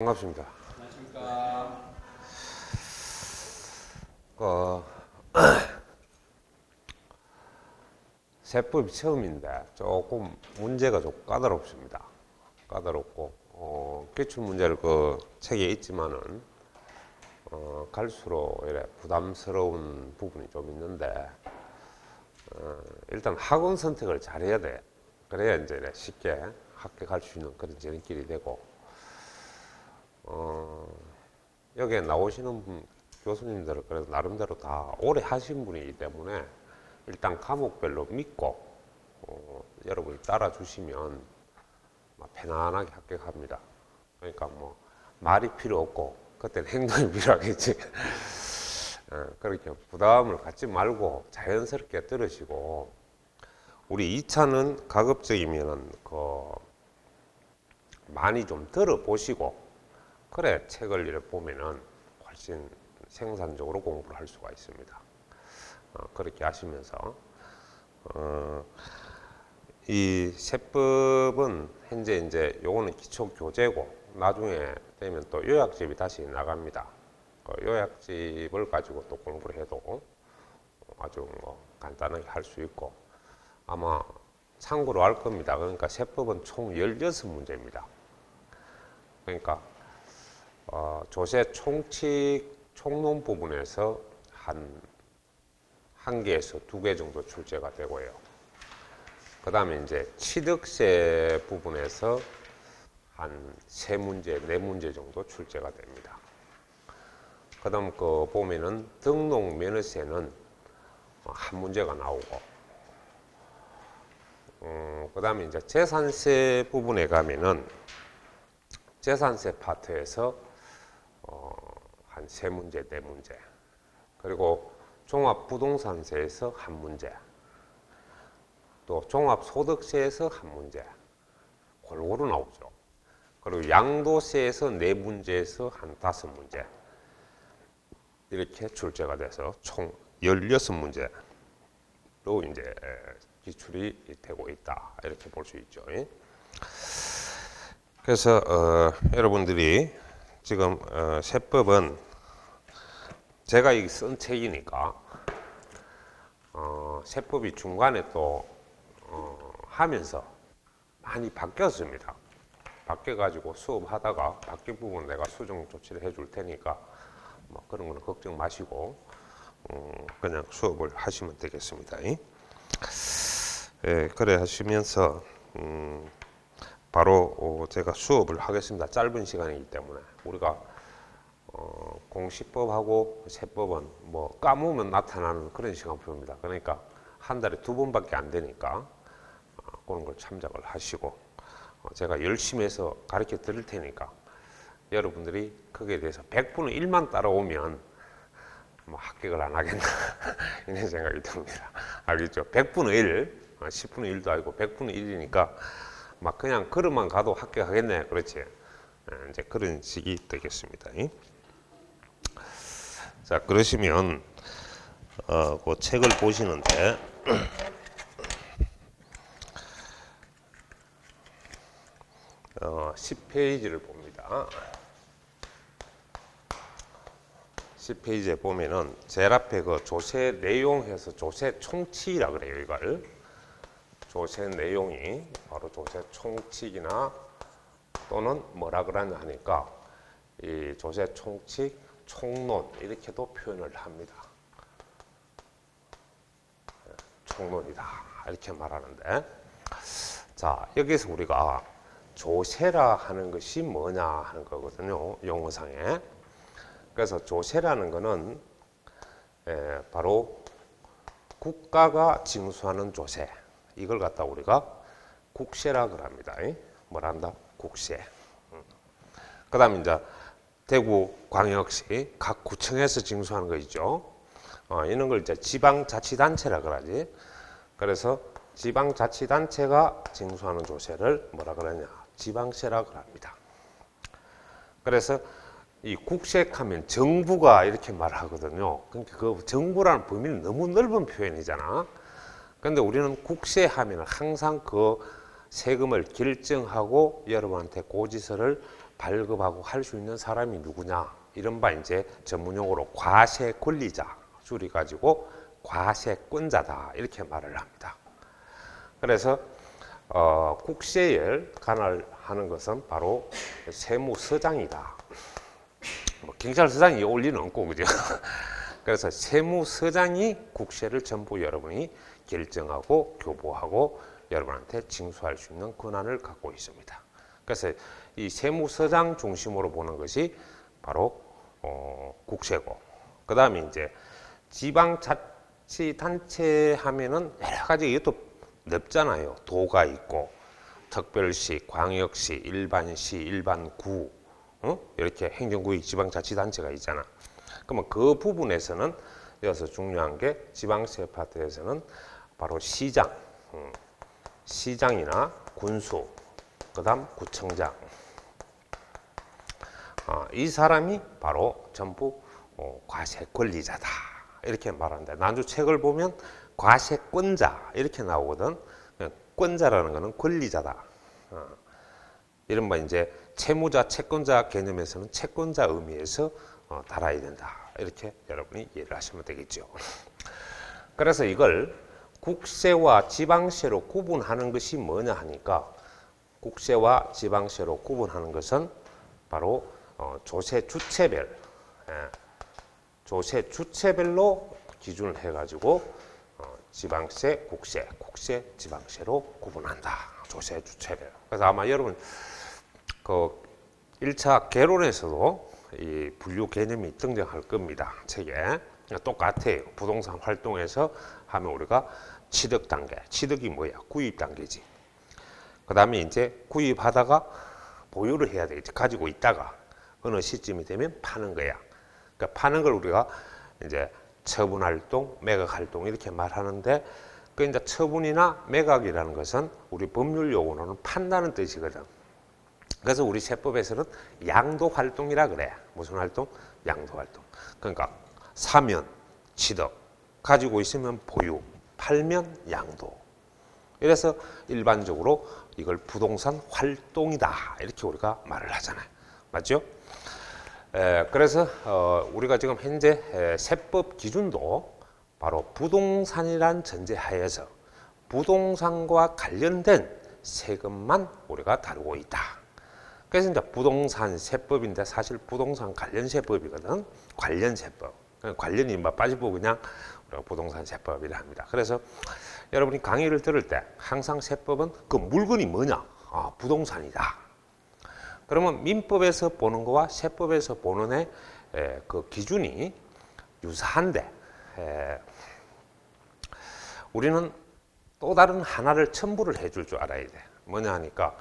반갑습니다. 안녕하십니까. 그 세법이 처음인데 조금 문제가 좀 까다롭습니다. 까다롭고 기출 문제를 그 책에 있지만은 갈수록 이래 부담스러운 부분이 좀 있는데 일단 학원 선택을 잘해야 돼. 그래야 이제 이래 쉽게 합격할 수 있는 그런 지름길이 되고 여기에 나오시는 교수님들은 그래도 나름대로 다 오래 하신 분이기 때문에 일단 과목별로 믿고 여러분이 따라주시면 편안하게 합격합니다. 그러니까 뭐 말이 필요 없고 그때는 행동이 필요하겠지. 그렇게 부담을 갖지 말고 자연스럽게 들으시고 우리 2차는 가급적이면 많이 좀 들어보시고 그래 책을 이렇게 보면은 훨씬 생산적으로 공부를 할 수가 있습니다. 그렇게 하시면서 이 세법은 현재 이제 요거는 기초 교재고 나중에 되면 또 요약집이 다시 나갑니다. 요약집을 가지고 또 공부를 해도 아주 뭐 간단하게 할 수 있고 아마 참고로 할 겁니다. 그러니까 세법은 총 16문제입니다. 그러니까 조세 총칙 총론 부분에서 한 개에서 2개 정도 출제가 되고요. 그 다음에 이제 취득세 부분에서 한 3문제, 4문제 정도 출제가 됩니다. 그 다음 보면은 등록 면허세는 한 문제가 나오고, 그 다음에 이제 재산세 부분에 가면은 재산세 파트에서 한 3문제, 4문제. 그리고 종합부동산세에서 한 문제. 또 종합소득세에서 한 문제. 골고루 나오죠. 그리고 양도세에서 4문제에서 한 5문제. 이렇게 출제가 돼서 총 16문제로 이제 기출이 되고 있다. 이렇게 볼 수 있죠. 그래서 여러분들이 지금 세법은 제가 이 쓴 책이니까 세법이 중간에 또 하면서 많이 바뀌었습니다. 바뀌어가지고 수업하다가 바뀐 부분 내가 수정 조치를 해줄 테니까 뭐 그런 거는 걱정 마시고 그냥 수업을 하시면 되겠습니다. 예, 그래 하시면서 바로 제가 수업을 하겠습니다. 짧은 시간이기 때문에 우리가 공시법하고 세법은 뭐 까먹으면 나타나는 그런 시간표입니다. 그러니까 한 달에 2번밖에 안 되니까 그런 걸 참작을 하시고 제가 열심히 해서 가르쳐 드릴 테니까 여러분들이 거기에 대해서 100분의 1만 따라오면 뭐 합격을 안 하겠나 이런 생각이 듭니다. 알겠죠? 100분의 1, 10분의 1도 아니고 100분의 1이니까 막 그냥 걸음만 가도 합격하겠네. 그렇지? 이제 그런 식이 되겠습니다. 자, 그러시면 그 책을 보시는데 10페이지를 봅니다. 10페이지에 보면은 제일 앞에 그 조세 내용해서 조세 총칙이라 그래요. 이걸 조세 내용이 바로 조세 총칙이나 또는 뭐라 그러냐 하니까 이 조세 총칙 총론 이렇게도 표현을 합니다. 총론이다 이렇게 말하는데 자 여기서 우리가 조세라 하는 것이 뭐냐 하는 거거든요. 용어상에. 그래서 조세라는 거는 바로 국가가 징수하는 조세 이걸 갖다 우리가 국세라 그럽니다. 뭐란다? 국세. 그 다음에 이제 대구광역시 각 구청에서 징수하는 거 있죠. 이런 걸 이제 지방자치단체라 그러지. 그래서 지방자치단체가 징수하는 조세를 뭐라 그러냐? 지방세라 그럽니다. 그래서 이 국세하면 정부가 이렇게 말하거든요. 그러니까 그 정부라는 범위는 너무 넓은 표현이잖아. 그런데 우리는 국세하면 항상 그 세금을 결정하고 여러분한테 고지서를 발급하고 할 수 있는 사람이 누구냐? 이른바 이제 전문용어로 과세 권리자 줄이 가지고 과세권자다 이렇게 말을 합니다. 그래서 국세를 관할하는 것은 바로 세무서장이다. 뭐 경찰서장이 올 리는 없고 그죠? 그래서 세무서장이 국세를 전부 여러분이 결정하고 교부하고 여러분한테 징수할 수 있는 권한을 갖고 있습니다. 그래서 이 세무서장 중심으로 보는 것이 바로 국세고, 그 다음에 이제 지방자치단체 하면은 여러 가지 이것도 넓잖아요. 도가 있고 특별시, 광역시, 일반시, 일반구, 이렇게 행정구역 지방자치단체가 있잖아. 그러면 그 부분에서는 여기서 중요한 게 지방세 파트에서는 바로 시장, 시장이나 군수, 그다음 구청장, 이 사람이 바로 전부 과세 권리자다 이렇게 말한다. 난주 책을 보면 과세권자 이렇게 나오거든. 권자라는 것은 권리자다. 이른바 이제 채무자, 채권자 개념에서는 채권자 의미에서 달아야 된다. 이렇게 여러분이 이해를 하시면 되겠죠. 그래서 이걸 국세와 지방세로 구분하는 것이 뭐냐 하니까, 국세와 지방세로 구분하는 것은 바로 조세 주체별, 조세 주체별로 기준을 해가지고 지방세, 국세, 국세, 지방세로 구분한다. 조세 주체별. 그래서 아마 여러분 그 1차 개론에서도 이 분류 개념이 등장할 겁니다. 책에. 똑같아요. 부동산 활동에서 하면 우리가 취득 단계, 취득이 뭐야? 구입 단계지. 그 다음에 이제 구입하다가 보유를 해야 되겠지. 가지고 있다가 어느 시점이 되면 파는 거야. 그러니까 파는 걸 우리가 이제 처분 활동, 매각 활동 이렇게 말하는데, 그 이제 처분이나 매각이라는 것은 우리 법률 용어로는 판다는 뜻이거든. 그래서 우리 세법에서는 양도 활동이라 그래. 무슨 활동? 양도 활동. 그러니까 사면 취득, 가지고 있으면 보유, 팔면 양도. 이래서 일반적으로 이걸 부동산 활동이다 이렇게 우리가 말을 하잖아요. 맞죠? 그래서 우리가 지금 현재 세법 기준도 바로 부동산이란 전제하에서 부동산과 관련된 세금만 우리가 다루고 있다. 그래서 이제 부동산 세법인데 사실 부동산 관련세법이거든. 관련세법. 관련이 막 빠지고 그냥 우리가 부동산 세법이라 합니다. 그래서 여러분이 강의를 들을 때 항상 세법은 그 물건이 뭐냐? 부동산이다. 그러면 민법에서 보는 거와 세법에서 보는 그 기준이 유사한데, 우리는 또 다른 하나를 첨부를 해줄 줄 알아야 돼. 뭐냐 하니까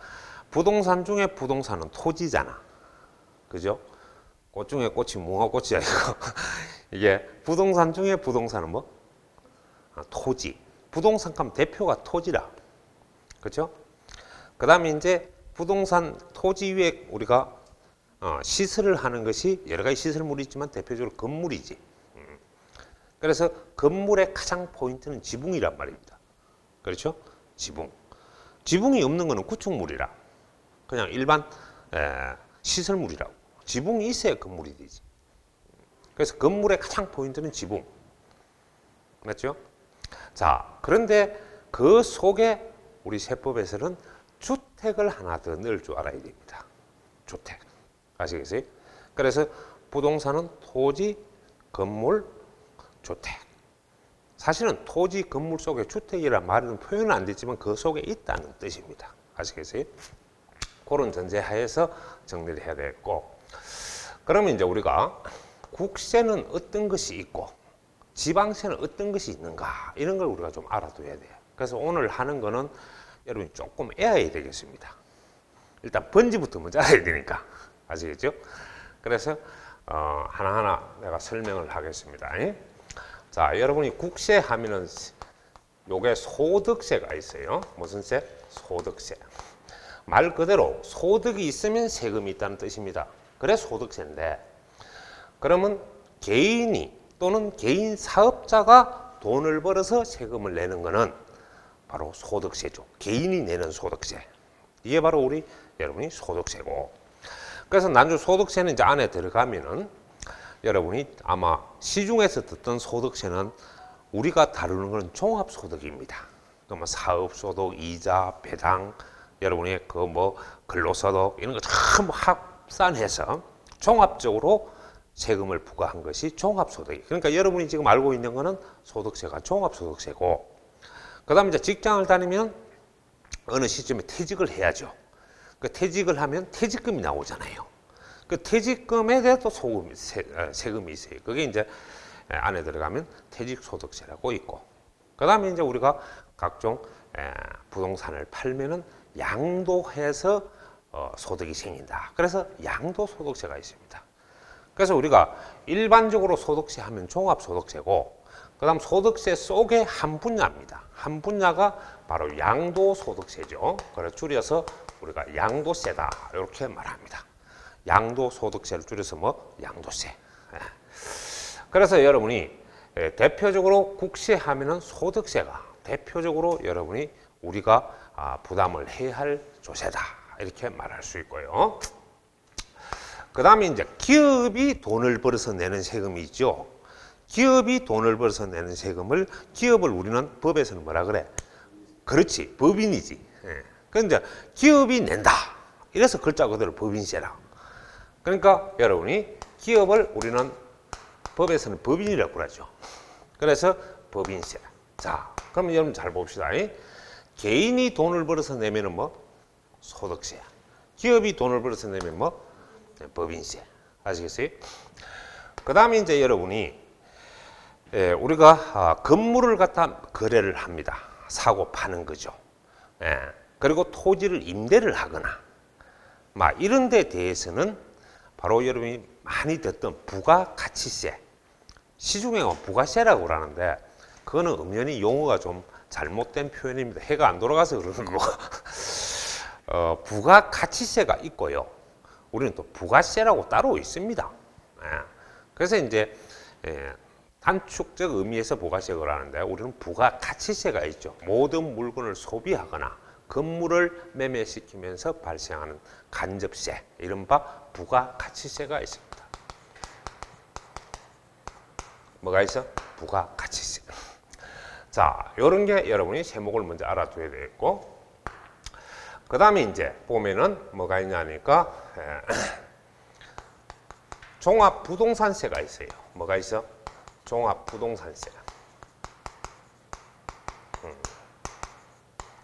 부동산 중에 부동산은 토지잖아. 그죠? 꽃 중에 꽃이 무화꽃이야 이거. 이게 부동산 중에 부동산은 뭐? 토지. 부동산 값 대표가 토지라. 그죠? 그 다음에 이제 부동산 토지 위에 우리가 시설을 하는 것이 여러 가지 시설물이 있지만 대표적으로 건물이지. 그래서 건물의 가장 포인트는 지붕이란 말입니다. 그렇죠? 지붕. 지붕이 없는 것은 구축물이라. 그냥 일반 시설물이라고. 지붕이 있어야 건물이 되지. 그래서 건물의 가장 포인트는 지붕. 맞죠? 자, 그런데 그 속에 우리 세법에서는 주택을 하나 더 넣을 줄 알아야 됩니다. 주택. 아시겠어요? 그래서 부동산은 토지, 건물, 주택. 사실은 토지, 건물 속에 주택이란 말은 표현은 안 됐지만 그 속에 있다는 뜻입니다. 아시겠어요? 그런 전제하에서 정리를 해야 되겠고, 그러면 이제 우리가 국세는 어떤 것이 있고 지방세는 어떤 것이 있는가, 이런 걸 우리가 좀 알아둬야 돼요. 그래서 오늘 하는 거는 여러분이 조금 애워야 되겠습니다. 일단 번지부터 먼저 알아야 되니까. 아시겠죠? 그래서 하나하나 내가 설명을 하겠습니다. 자, 여러분이 국세 하면은 요게 소득세가 있어요. 무슨 세? 소득세. 말 그대로 소득이 있으면 세금이 있다는 뜻입니다. 그래 소득세인데, 그러면 개인이 또는 개인 사업자가 돈을 벌어서 세금을 내는 거는 바로 소득세죠. 개인이 내는 소득세. 이게 바로 우리 여러분이 소득세고, 그래서 나중에 소득세는 이제 안에 들어가면은 여러분이 아마 시중에서 듣던 소득세는 우리가 다루는 건 종합소득입니다. 그러면 사업소득, 이자, 배당, 여러분이 그 뭐 근로소득 이런 거 전부 합산해서 종합적으로 세금을 부과한 것이 종합소득이에요. 그러니까 여러분이 지금 알고 있는 거는 소득세가 종합소득세고, 그 다음에 이제 직장을 다니면 어느 시점에 퇴직을 해야죠. 그 퇴직을 하면 퇴직금이 나오잖아요. 그 퇴직금에 대해서 세금이 있어요. 그게 이제 안에 들어가면 퇴직소득세라고 있고, 그 다음에 이제 우리가 각종 부동산을 팔면은 양도해서 소득이 생긴다. 그래서 양도소득세가 있습니다. 그래서 우리가 일반적으로 소득세 하면 종합소득세고, 그 다음 소득세 속의 한 분야입니다. 한 분야가 바로 양도소득세죠. 그래서 줄여서 우리가 양도세다 이렇게 말합니다. 양도소득세를 줄여서 뭐 양도세. 그래서 여러분이 대표적으로 국세 하면은 소득세가 대표적으로 여러분이 우리가 부담을 해야 할 조세다 이렇게 말할 수 있고요. 그 다음에 이제 기업이 돈을 벌어서 내는 세금이 있죠. 기업이 돈을 벌어서 내는 세금을, 기업을 우리는 법에서는 뭐라 그래? 그렇지, 법인이지. 그런데 이제 기업이 낸다. 이래서 글자 그대로 법인세라. 그러니까 여러분이 기업을 우리는 법에서는 법인이라고 그러죠. 그래서 법인세. 자, 그러면 여러분 잘 봅시다. 개인이 돈을 벌어서 내면은 뭐? 소득세. 기업이 돈을 벌어서 내면 뭐? 법인세. 아시겠어요? 그 다음에 이제 여러분이 우리가 건물을 갖다 거래를 합니다. 사고 파는 거죠. 그리고 토지를 임대를 하거나 막 이런 데 대해서는 바로 여러분이 많이 듣던 부가가치세, 시중에 부가세라고 그러는데 그거는 엄연히 용어가 좀 잘못된 표현입니다. 해가 안 돌아가서 그러는 거고 부가가치세가 있고요. 우리는 또 부가세라고 따로 있습니다. 그래서 이제 단축적 의미에서 부가세가 하는데 우리는 부가가치세가 있죠. 모든 물건을 소비하거나 건물을 매매시키면서 발생하는 간접세, 이른바 부가가치세가 있습니다. 뭐가 있어? 부가가치세. 자, 이런 게 여러분이 세목을 먼저 알아둬야 되겠고, 그 다음에 이제 보면은 뭐가 있냐니까 종합부동산세가 있어요. 뭐가 있어? 종합부동산세.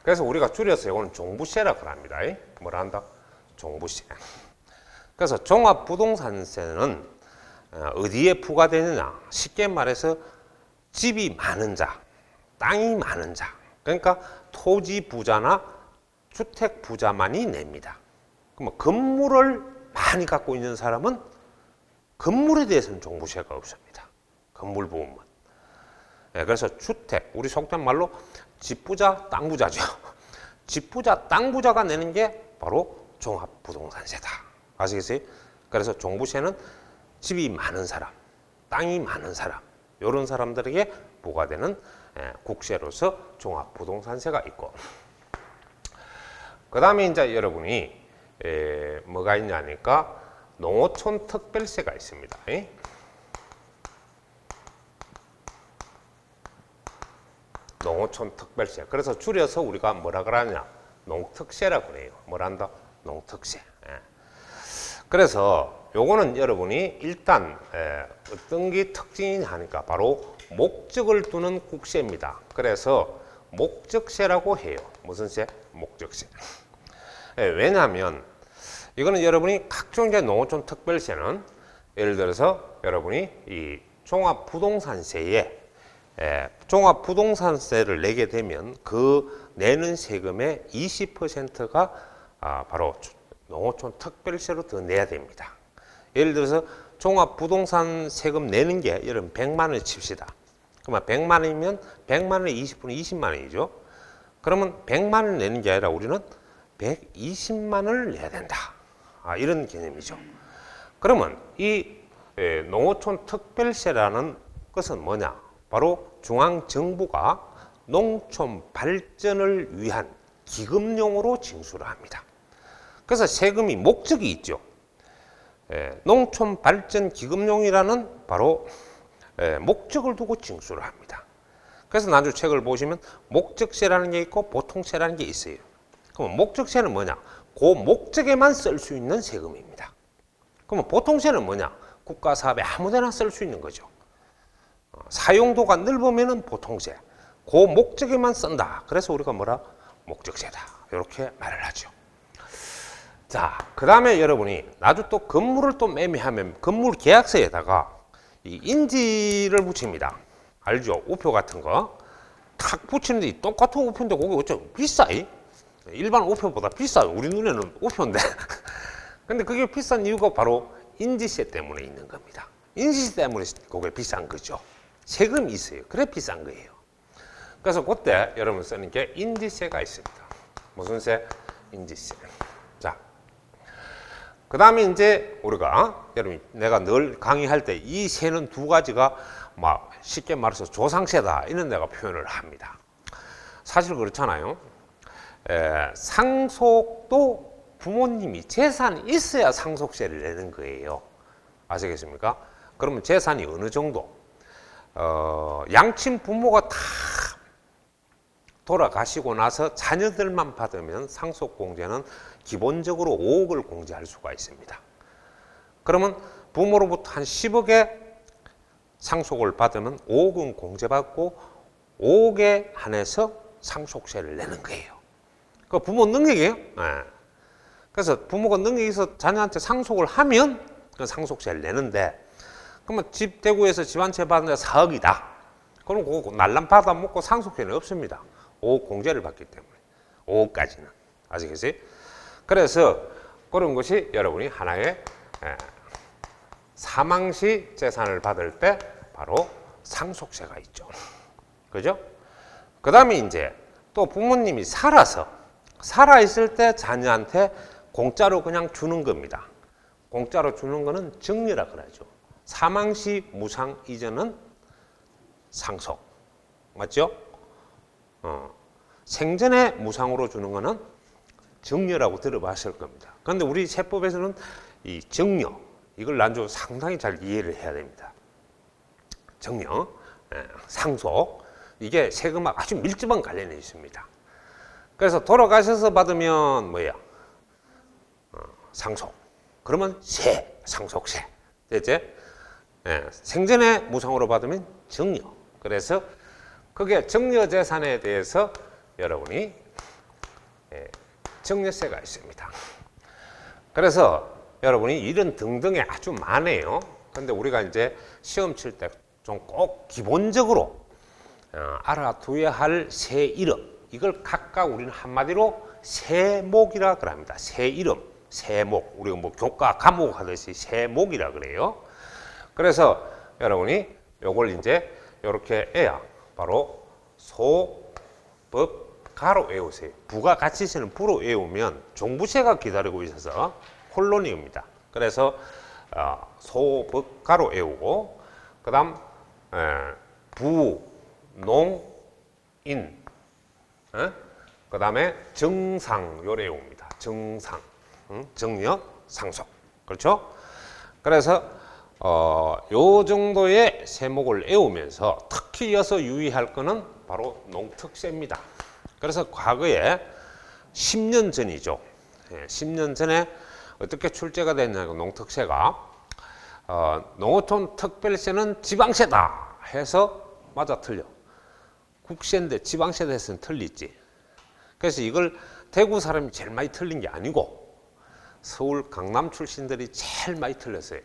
그래서 우리가 줄여서 이거는 종부세라고 합니다. 뭐라 한다? 종부세. 그래서 종합부동산세는 어디에 부과되느냐? 쉽게 말해서 집이 많은 자, 땅이 많은 자, 그러니까 토지 부자나 주택 부자만이 냅니다. 그러면 건물을 많이 갖고 있는 사람은 건물에 대해서는 종부세가 없습니다. 건물 부분만. 그래서 주택, 우리 속된 말로 집부자, 땅부자죠. 집부자, 땅부자가 내는 게 바로 종합부동산세다. 아시겠어요? 그래서 종부세는 집이 많은 사람, 땅이 많은 사람, 이런 사람들에게 부과되는 국세로서 종합부동산세가 있고, 그 다음에 이제 여러분이 뭐가 있냐니까 농어촌 특별세가 있습니다. 농어촌 특별세. 그래서 줄여서 우리가 뭐라 그러냐? 농특세라고 그래요. 뭐란다? 농특세. 그래서 요거는 여러분이 일단 어떤 게 특징이 하니까 바로 목적을 두는 국세입니다. 그래서 목적세라고 해요. 무슨 세? 목적세. 왜냐하면 이거는 여러분이 각종 이제 농어촌 특별세는 예를 들어서 여러분이 이 종합부동산세에 종합부동산세를 내게 되면 그 내는 세금의 20%가 바로 농어촌 특별세로 더 내야 됩니다. 예를 들어서 종합부동산 세금 내는 게 여러분 100만 원을 칩시다. 그러면 100만 원이면 100만 원의 20분은 20만 원이죠. 그러면 100만 원을 내는 게 아니라 우리는 120만 원을 내야 된다. 이런 개념이죠. 그러면 이 농어촌 특별세라는 것은 뭐냐? 바로 중앙정부가 농촌 발전을 위한 기금용으로 징수를 합니다. 그래서 세금이 목적이 있죠. 농촌발전기금용이라는 바로 목적을 두고 징수를 합니다. 그래서 나중에 책을 보시면 목적세라는 게 있고 보통세라는 게 있어요. 그럼 목적세는 뭐냐? 그 목적에만 쓸 수 있는 세금입니다. 그러면 보통세는 뭐냐? 국가 사업에 아무데나 쓸 수 있는 거죠. 사용도가 넓으면 보통세, 그 목적에만 쓴다. 그래서 우리가 뭐라? 목적세다. 이렇게 말을 하죠. 자, 그 다음에 여러분이 나중에 또 건물을 또 매매하면 건물 계약서에다가 이 인지를 붙입니다. 알죠? 우표 같은 거 탁 붙이는데 똑같은 우표인데 그게 어쩌면 비싸. 일반 우표보다 비싸요. 우리 눈에는 우표인데 근데 그게 비싼 이유가 바로 인지세 때문에 있는 겁니다. 인지세 때문에 그게 비싼 거죠. 세금이 있어요. 그래 비싼 거예요. 그래서 그때 여러분 쓰는 게 인지세가 있습니다. 무슨 세? 인지세. 자, 그 다음에 이제 우리가 여러분 내가 늘 강의할 때 이 세는 두 가지가 막 쉽게 말해서 조상세다 이런 내가 표현을 합니다. 사실 그렇잖아요. 상속도 부모님이 재산이 있어야 상속세를 내는 거예요. 아시겠습니까? 그러면 재산이 어느 정도? 양친 부모가 다 돌아가시고 나서 자녀들만 받으면 상속공제는 기본적으로 5억을 공제할 수가 있습니다. 그러면 부모로부터 한 10억의 상속을 받으면 5억은 공제받고 5억에 한해서 상속세를 내는 거예요. 그 부모 능력이에요. 네. 그래서 부모가 능력이 있어서 자녀한테 상속을 하면 그 상속세를 내는데, 그러면 집 대구에서 집 한 채 받는데 4억이다. 그럼 그거 날람 받아먹고 상속세는 없습니다. 5억 공제를 받기 때문에. 5억까지는. 아시겠어요? 그래서 그런 것이 여러분이 하나의 사망시 재산을 받을 때 바로 상속세가 있죠. 그죠? 그 다음에 이제 또 부모님이 살아있을 때 자녀한테 공짜로 그냥 주는 겁니다. 공짜로 주는 거는 증여라 그러죠. 사망시 무상 이전은 상속. 맞죠? 생전에 무상으로 주는 거는 증여라고 들어봤을 겁니다. 그런데 우리 세법에서는 이 증여, 이걸 난조 상당히 잘 이해를 해야 됩니다. 증여, 상속, 이게 세금하고 아주 밀접한 관련이 있습니다. 그래서 돌아가셔서 받으면 뭐예요? 상속. 그러면 세, 상속세. 됐죠? 생전에 무상으로 받으면 증여. 그래서 그게 증여재산에 대해서 여러분이 증여세가 있습니다. 그래서 여러분이 이런 등등에 아주 많아요. 근데 우리가 이제 시험 칠 때 좀 꼭 기본적으로 알아둬야 할 세 이름, 이걸 각각 우리는 한마디로 세목이라 그럽니다. 세 이름, 세목. 우리가 뭐 교과 과목 하듯이 세목이라 그래요. 그래서 여러분이 요걸 이제 이렇게 해야 바로 소, 법, 가로 외우세요. 부가 같이 있는 부로 외우면 종부세가 기다리고 있어서 혼론입니다. 그래서 소, 법, 가로 외우고, 그 다음 부, 농, 인, 그 다음에 정상 요래 외웁니다. 정상, 정력, 상속. 그렇죠? 그래서 요 정도의 세목을 외우면서 특히 이어서 유의할 거는 바로 농특세입니다. 그래서 과거에 10년 전이죠. 10년 전에 어떻게 출제가 됐냐면 농특세가 농어촌 특별세는 지방세다 해서 맞아 틀려. 국세인데 지방세 됐으면 틀리지. 그래서 이걸 대구 사람이 제일 많이 틀린 게 아니고 서울 강남 출신들이 제일 많이 틀렸어요.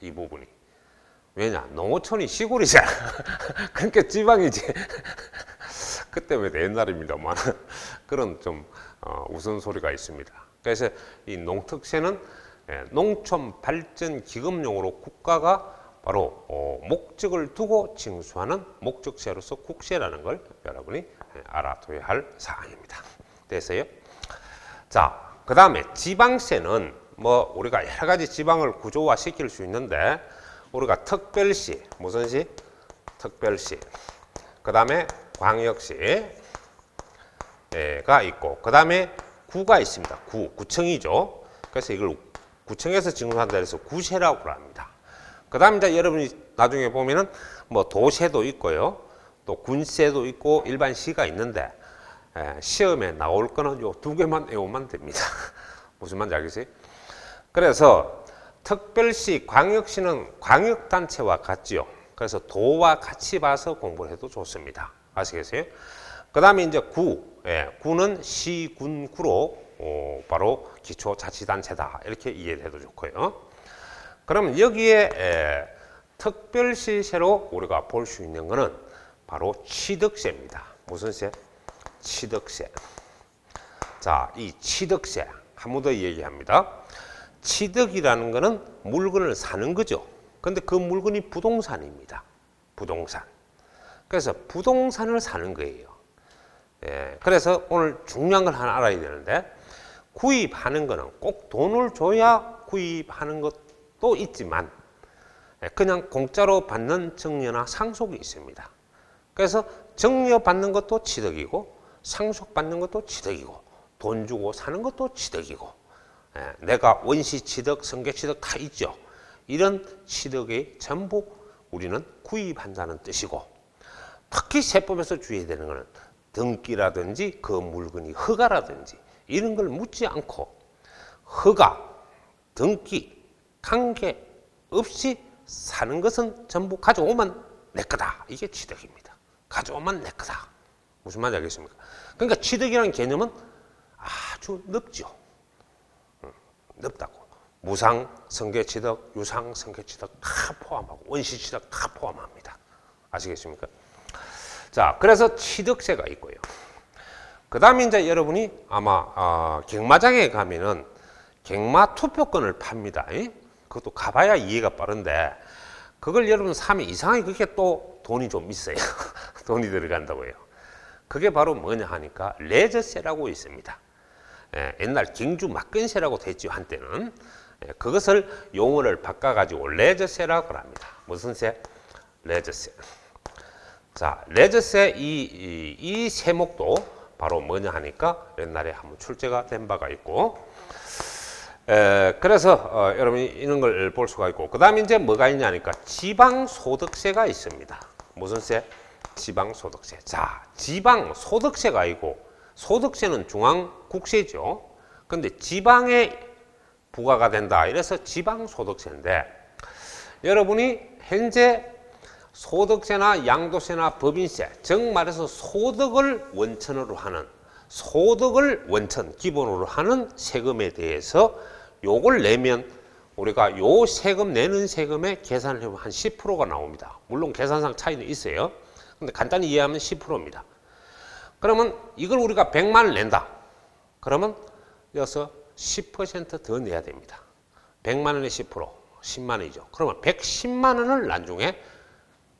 이 부분이. 왜냐? 농어촌이 시골이잖아. 그러니까 지방이지. 그때 왜 옛날입니다만 그런 좀 우스갯소리가 있습니다. 그래서 이 농특세는 농촌발전기금용으로 국가가 바로 목적을 두고 징수하는 목적세로서 국세라는 걸 여러분이 알아둬야 할 사항입니다. 됐어요? 자, 그 다음에 지방세는 뭐 우리가 여러 가지 지방을 구조화 시킬 수 있는데, 우리가 특별시, 무슨 시? 특별시. 그 다음에 광역시가 있고, 그 다음에 구가 있습니다. 구청이죠. 그래서 이걸 구청에서 징수한다 해서 구세라고 합니다. 그 다음에 이제 여러분이 나중에 보면은 뭐 도세도 있고요. 또 군세도 있고 일반 시가 있는데 시험에 나올 거는 요 두 개만 외우면 됩니다. 무슨 말인지 알겠어요? 그래서 특별시, 광역시는 광역단체와 같지요. 그래서 도와 같이 봐서 공부를 해도 좋습니다. 아시겠어요? 그 다음에 이제 구는 시, 군, 구로 바로 기초자치단체다. 이렇게 이해를 해도 좋고요. 그러면 여기에 특별시세로 우리가 볼 수 있는 거는 바로 취득세입니다. 무슨 세? 취득세. 자, 이 취득세 한 번 더 얘기합니다. 취득이라는 거는 물건을 사는 거죠. 근데 그 물건이 부동산입니다. 부동산. 그래서 부동산을 사는 거예요. 그래서 오늘 중요한 걸 하나 알아야 되는데, 구입하는 거는 꼭 돈을 줘야 구입하는 것도 있지만 그냥 공짜로 받는 증여나 상속이 있습니다. 그래서 증여 받는 것도 취득이고 상속 받는 것도 취득이고 돈 주고 사는 것도 취득이고, 내가 원시 취득, 성계 취득 다 있죠. 이런 취득이 전부 우리는 구입한다는 뜻이고, 특히 세법에서 주의해야 되는 것은 등기라든지 그 물건이 허가라든지 이런 걸 묻지 않고 허가, 등기, 관계 없이 사는 것은 전부 가져오면 내 거다. 이게 취득입니다. 가져오면 내 거다. 무슨 말인지 알겠습니까? 그러니까 취득이라는 개념은 아주 넓죠. 넓다고. 무상, 성계취득, 유상, 성계취득 다 포함하고 원시취득 다 포함합니다. 아시겠습니까? 자, 그래서 취득세가 있고요. 그 다음에 이제 여러분이 아마 경마장에 가면은 경마 투표권을 팝니다. 그것도 가봐야 이해가 빠른데 그걸 여러분 사면 이상하게 그게 또 돈이 좀 있어요. 돈이 들어간다고요. 그게 바로 뭐냐 하니까 레저세라고 있습니다. 옛날 경주 막근세라고 됐죠, 한때는. 그것을 용어를 바꿔가지고 레저세라고 합니다. 무슨 세? 레저세. 자, 레저세 이 세목도 바로 뭐냐 하니까 옛날에 한번 출제가 된 바가 있고, 그래서 여러분이 이런 걸 볼 수가 있고, 그 다음에 이제 뭐가 있냐니까 지방소득세가 있습니다. 무슨 세? 지방소득세. 자, 지방소득세가 있고, 소득세는 중앙국세죠. 근데 지방에 부과가 된다. 이래서 지방소득세인데, 여러분이 현재 소득세나 양도세나 법인세, 즉 말해서 소득을 원천으로 하는, 소득을 원천, 기본으로 하는 세금에 대해서 요걸 내면 우리가 요 세금 내는 세금의 계산을 해보면 한 10%가 나옵니다. 물론 계산상 차이는 있어요. 근데 간단히 이해하면 10%입니다. 그러면 이걸 우리가 100만 원을 낸다. 그러면 여기서 10% 더 내야 됩니다. 100만 원의 10%, 10만 원이죠. 그러면 110만 원을 나중에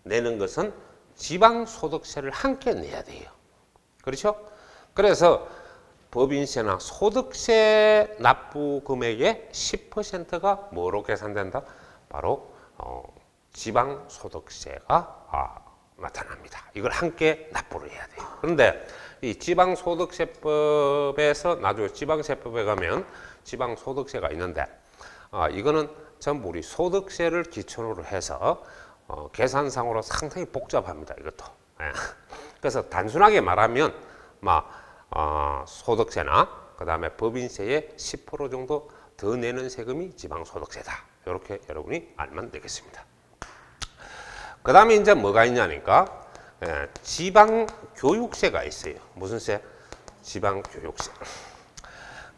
내는 것은 지방소득세를 함께 내야 돼요. 그렇죠? 그래서 법인세나 소득세 납부 금액의 10%가 뭐로 계산된다? 바로 지방소득세가 나타납니다. 이걸 함께 납부를 해야 돼요. 그런데 이 지방소득세법에서 나중에 지방세법에 가면 지방소득세가 있는데, 이거는 전부 우리 소득세를 기준으로 해서 계산상으로 상당히 복잡합니다. 이것도. 그래서 단순하게 말하면 소득세나 그 다음에 법인세의 10% 정도 더 내는 세금이 지방소득세다. 이렇게 여러분이 알면 되겠습니다. 그 다음에 이제 뭐가 있냐니까 지방교육세가 있어요. 무슨 세? 지방교육세.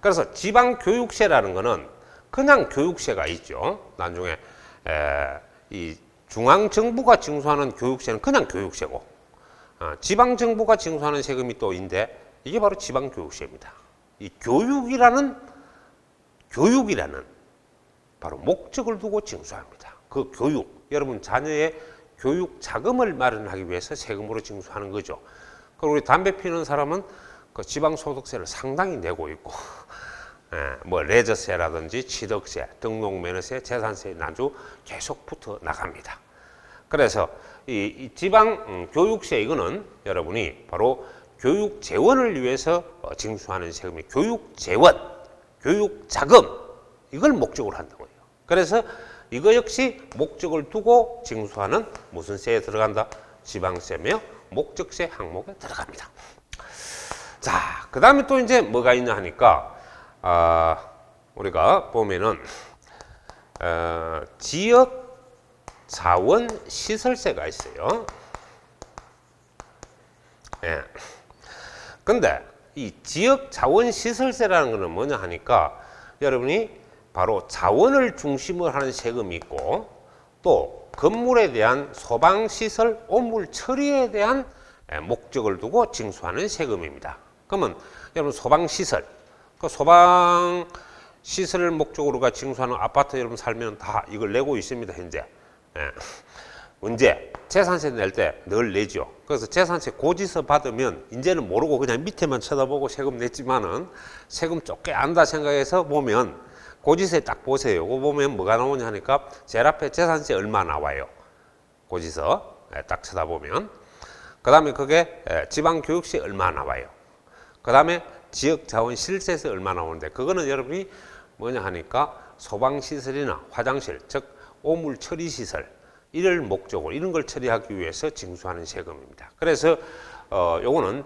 그래서 지방교육세라는 거는 그냥 교육세가 있죠. 나중에 이 중앙정부가 징수하는 교육세는 그냥 교육세고, 지방정부가 징수하는 세금이 또 있는데 이게 바로 지방교육세입니다. 이 교육이라는 바로 목적을 두고 징수합니다. 그 교육, 여러분 자녀의 교육 자금을 마련하기 위해서 세금으로 징수하는 거죠. 그리고 우리 담배 피우는 사람은 그 지방소득세를 상당히 내고 있고, 뭐 레저세라든지 취득세, 등록면허세, 재산세 나주 계속 붙어 나갑니다. 그래서 이 지방 교육세 이거는 여러분이 바로 교육 재원을 위해서 징수하는 세금이 교육 재원, 교육 자금 이걸 목적으로 한다고요. 그래서 이거 역시 목적을 두고 징수하는 무슨 세에 들어간다? 지방세며 목적세 항목에 들어갑니다. 자, 그 다음에 또 이제 뭐가 있냐 하니까, 우리가 보면은, 지역 자원 시설세가 있어요. 예. 근데 이 지역 자원 시설세라는 것은 뭐냐 하니까 여러분이 바로 자원을 중심으로 하는 세금이 있고 또 건물에 대한 소방시설, 오물 처리에 대한 목적을 두고 징수하는 세금입니다. 그러면 여러분 소방시설, 그 소방시설을 목적으로가 징수하는 아파트 여러분 살면 다 이걸 내고 있습니다, 현재. 예. 언제? 재산세 낼 때 늘 내죠. 그래서 재산세 고지서 받으면 이제는 모르고 그냥 밑에만 쳐다보고 세금 냈지만은 세금 좁게 안다 생각해서 보면 고지서에 딱 보세요. 이거 보면 뭐가 나오냐 하니까 제일 앞에 재산세 얼마 나와요. 고지서 딱 쳐다보면. 그 다음에 그게 지방교육세 얼마 나와요. 그 다음에 지역자원실세에서 얼마 나오는데 그거는 여러분이 뭐냐 하니까 소방시설이나 화장실, 즉 오물처리시설 이를 목적으로 이런 걸 처리하기 위해서 징수하는 세금입니다. 그래서 요거는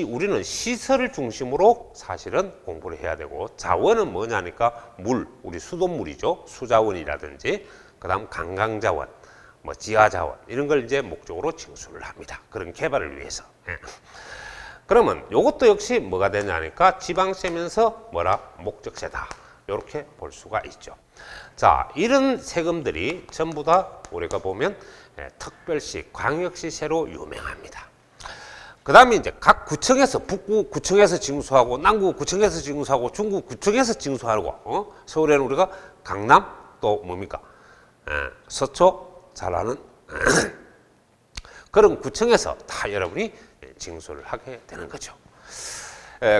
우리는 시설을 중심으로 사실은 공부를 해야 되고 자원은 뭐냐니까 물, 우리 수돗물이죠. 수자원이라든지 그다음 관광자원, 뭐 지하자원 이런 걸 이제 목적으로 징수를 합니다. 그런 개발을 위해서. 예. 그러면 요것도 역시 뭐가 되냐니까 지방세면서 뭐라 목적세다. 이렇게 볼 수가 있죠. 자, 이런 세금들이 전부 다 우리가 보면 특별시, 광역시세로 유명합니다. 그 다음에 이제 각 구청에서 북구 구청에서 징수하고 남구 구청에서 징수하고 중구 구청에서 징수하고 서울에는 우리가 강남 또 뭡니까? 서초 잘 아는 그런 구청에서 다 여러분이 징수를 하게 되는 거죠.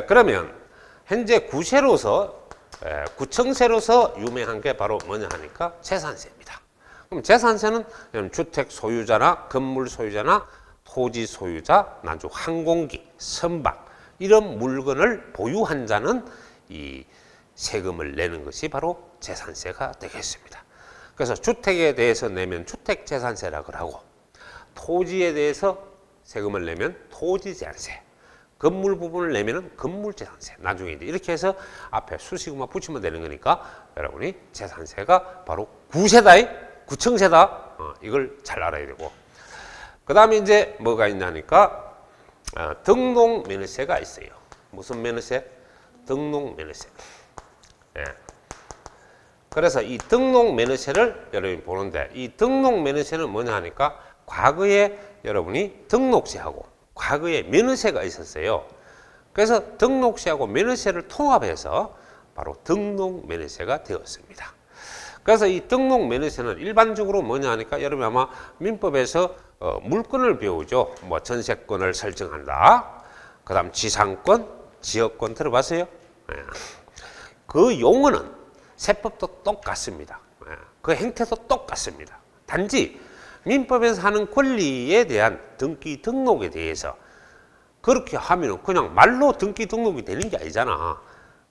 그러면 현재 구세로서 구청세로서 유명한 게 바로 뭐냐 하니까 재산세입니다. 그럼 재산세는 주택 소유자나 건물 소유자나 토지 소유자, 난주 항공기, 선박 이런 물건을 보유한 자는 이 세금을 내는 것이 바로 재산세가 되겠습니다. 그래서 주택에 대해서 내면 주택재산세라고 하고 토지에 대해서 세금을 내면 토지재산세, 건물 부분을 내면은 건물재산세. 나중에 이제 이렇게 해서 앞에 수식어만 붙이면 되는 거니까 여러분이 재산세가 바로 구세다, 구청세다. 이걸 잘 알아야 되고. 그 다음에 이제 뭐가 있냐니까 등록면허세가 있어요. 무슨 면허세? 등록면허세. 예. 그래서 이 등록면허세를 여러분이 보는데 이 등록면허세는 뭐냐 하니까 과거에 여러분이 등록세하고 과거에 면허세가 있었어요. 그래서 등록세하고 면허세를 통합해서 바로 등록면허세가 되었습니다. 그래서 이 등록면허세는 일반적으로 뭐냐 하니까 여러분 아마 민법에서 물권을 배우죠. 뭐 전세권을 설정한다. 그 다음 지상권, 지역권 들어봤어요? 그 용어는 세법도 똑같습니다. 그 행태도 똑같습니다. 단지 민법에서 하는 권리에 대한 등기 등록에 대해서 그렇게 하면 그냥 말로 등기 등록이 되는 게 아니잖아.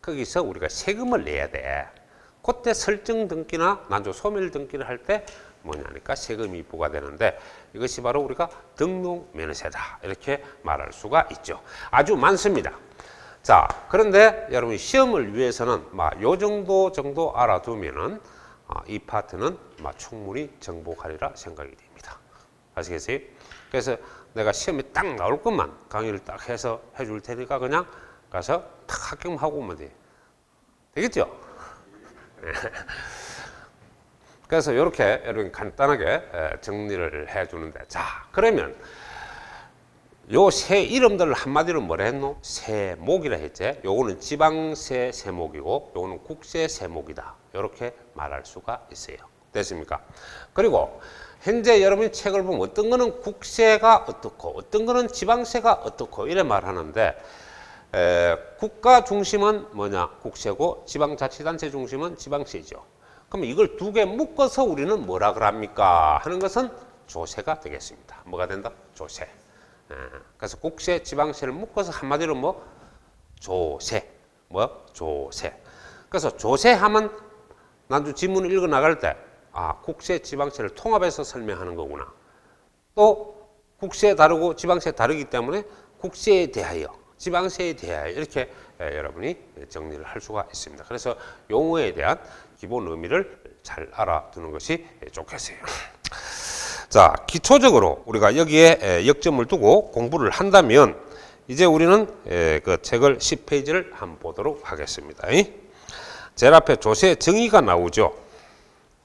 거기서 우리가 세금을 내야 돼. 그때 설정 등기나 난조 소멸 등기를 할 때 뭐냐니까 세금이 부과되는데 이것이 바로 우리가 등록면허세다. 이렇게 말할 수가 있죠. 아주 많습니다. 자, 그런데 여러분 시험을 위해서는 요 정도 알아두면은 이 파트는 충분히 정복하리라 생각이 됩니다. 아시겠어요? 그래서 내가 시험에 딱 나올 것만 강의를 딱 해서 해줄 테니까 그냥 가서 탁 합격하고 오면 돼. 되겠죠? 그래서 이렇게 여러분 간단하게 정리를 해주는데 자, 그러면 요 세 이름들을 한마디로 뭐라 했노? 세목이라 했지. 요거는 지방세 세목이고 요거는 국세 세목이다. 이렇게 말할 수가 있어요. 됐습니까? 그리고 현재 여러분이 책을 보면 어떤 거는 국세가 어떻고 어떤 거는 지방세가 어떻고 이래 말하는데 국가 중심은 뭐냐? 국세고 지방자치단체 중심은 지방세죠. 그럼 이걸 두 개 묶어서 우리는 뭐라 그럽니까? 하는 것은 조세가 되겠습니다. 뭐가 된다? 조세. 그래서 국세, 지방세를 묶어서 한마디로 뭐? 조세. 뭐? 조세. 그래서 조세하면 난주 지문을 읽어 나갈 때 국세, 지방세를 통합해서 설명하는 거구나. 또 국세 다르고 지방세 다르기 때문에 국세에 대하여, 지방세에 대하여 이렇게 여러분이 정리를 할 수가 있습니다. 그래서 용어에 대한 기본 의미를 잘 알아두는 것이 좋겠어요. 자, 기초적으로 우리가 여기에 역점을 두고 공부를 한다면 이제 우리는 그 책을 10페이지를 한번 보도록 하겠습니다. 제일 앞에 조세 정의가 나오죠.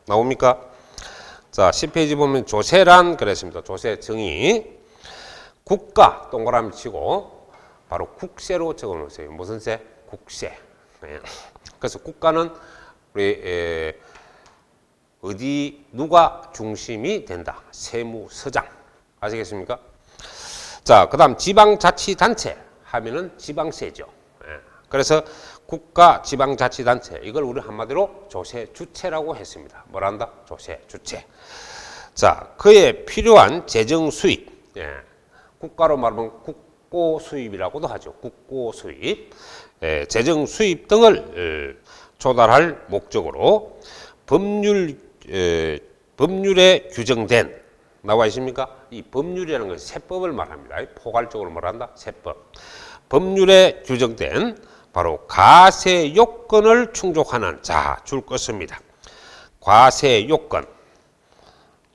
나옵니까? 자, 10페이지 보면 조세란 그랬습니다. 조세 정의. 국가 동그라미 치고 바로 국세로 적어 놓으세요. 무슨 세? 국세. 그래서 국가는 우리 어디 누가 중심이 된다. 세무서장. 아시겠습니까? 자, 그 다음 지방자치단체 하면은 지방세죠. 그래서 국가 지방자치단체, 이걸 우리 한마디로 조세주체라고 했습니다. 뭐란다? 조세주체. 자, 그에 필요한 재정수입. 국가로 말하면 국고수입이라고도 하죠. 국고수입. 재정수입 등을 조달할 목적으로 법률에 규정된, 나와 있습니까? 이 법률이라는 것은 세법을 말합니다. 포괄적으로 말한다. 세법. 법률에 규정된 바로 과세 요건을 충족하는, 자, 줄 것입니다. 과세 요건.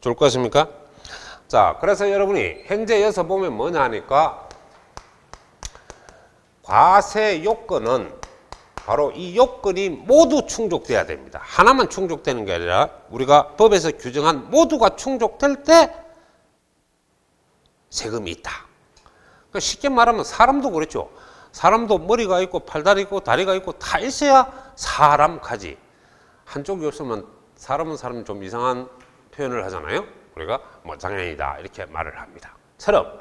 줄 것입니까? 자, 그래서 여러분이 현재 여기서 보면 뭐냐 하니까 과세 요건은 바로 이 요건이 모두 충족돼야 됩니다. 하나만 충족되는 게 아니라 우리가 법에서 규정한 모두가 충족될 때 세금이 있다. 그러니까 쉽게 말하면 사람도 그렇죠. 사람도 머리가 있고 팔다리 있고 다리가 있고 다 있어야 사람까지. 한쪽이 없으면 사람은 좀 이상한 표현을 하잖아요. 우리가 뭐 장애인이다 이렇게 말을 합니다. 처럼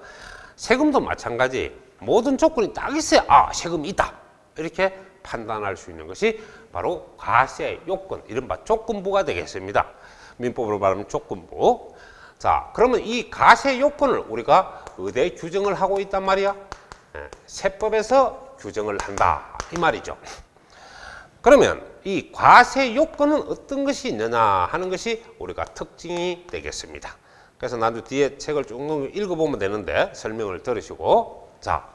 세금도 마찬가지. 모든 조건이 딱 있어야 세금이 있다 이렇게 판단할 수 있는 것이 바로 과세 요건, 이른바 조건부가 되겠습니다. 민법으로 말하면 조건부. 자, 그러면 이 과세 요건을 우리가 어디에 규정을 하고 있단 말이야? 세법에서 규정을 한다 이 말이죠. 그러면 이 과세 요건은 어떤 것이 있느냐 하는 것이 우리가 특징이 되겠습니다. 그래서 나도 뒤에 책을 쭉 읽어보면 되는데 설명을 들으시고, 자,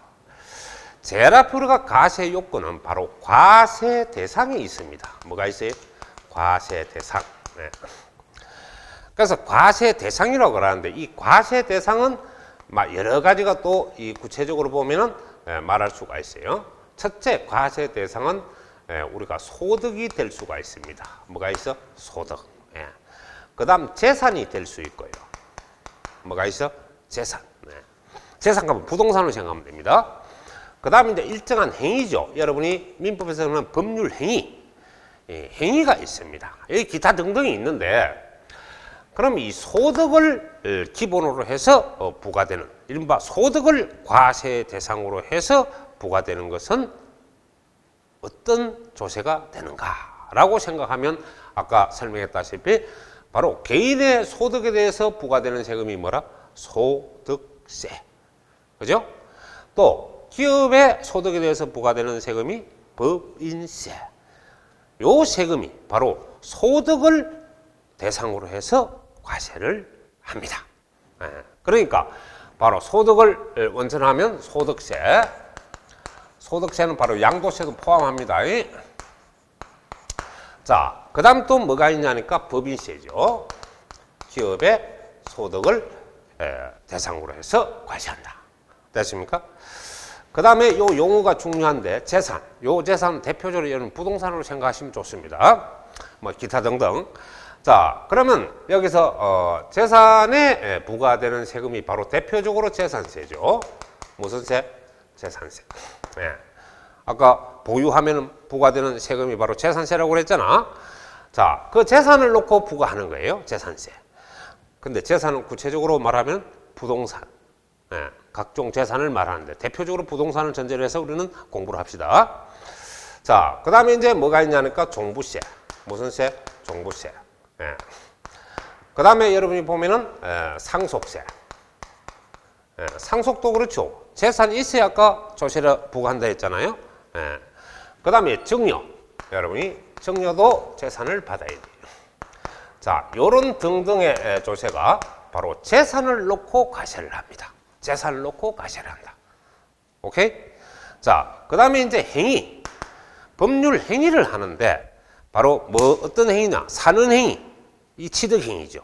제일 앞에 우리가 과세 요건은 바로 과세 대상이 있습니다. 뭐가 있어요? 과세 대상. 그래서 과세 대상이라고 하는데 이 과세 대상은 여러 가지가 또 이 구체적으로 보면은 말할 수가 있어요. 첫째, 과세 대상은 우리가 소득이 될 수가 있습니다. 뭐가 있어? 소득. 그 다음 재산이 될 수 있고요. 뭐가 있어? 재산. 재산 가면 부동산으로 생각하면 됩니다. 그 다음에 이제 일정한 행위죠. 여러분이 민법에서는 법률 행위. 행위가 있습니다. 여기 기타 등등이 있는데, 그럼 이 소득을 기본으로 해서 부과되는, 이른바 소득을 과세 대상으로 해서 부과되는 것은 어떤 조세가 되는가라고 생각하면 아까 설명했다시피 바로 개인의 소득에 대해서 부과되는 세금이 뭐라? 소득세. 그죠? 또 기업의 소득에 대해서 부과되는 세금이 법인세. 요 세금이 바로 소득을 대상으로 해서 과세를 합니다. 그러니까 바로 소득을 원천하면 소득세. 소득세는 바로 양도세도 포함합니다. 자, 그 다음 또 뭐가 있냐니까 법인세죠. 기업의 소득을 대상으로 해서 과세한다. 됐습니까? 그 다음에 요 용어가 중요한데 재산. 요 재산은 대표적으로 여러분 부동산으로 생각하시면 좋습니다. 뭐 기타 등등. 자, 그러면 여기서 재산에 부과되는 세금이 바로 대표적으로 재산세죠. 무슨 세? 재산세. 아까 보유하면 부과되는 세금이 바로 재산세라고 그랬잖아. 자, 그 재산을 놓고 부과하는 거예요. 재산세. 근데 재산은 구체적으로 말하면 부동산. 각종 재산을 말하는데 대표적으로 부동산을 전제로 해서 우리는 공부를 합시다. 자, 그 다음에 이제 뭐가 있냐니까 종부세. 무슨 세? 종부세. 그 다음에 여러분이 보면은 상속세. 상속도 그렇죠. 재산이 있어야 아까 조세를 부과한다 했잖아요. 그 다음에 증여. 여러분이 증여도 재산을 받아야 돼요. 자, 요런 등등의 조세가 바로 재산을 놓고 과세를 합니다. 재산을 놓고 과세를 한다. 오케이? 자, 그 다음에 이제 행위. 법률 행위를 하는데 바로 뭐 어떤 행위냐? 사는 행위. 이 취득 행위죠.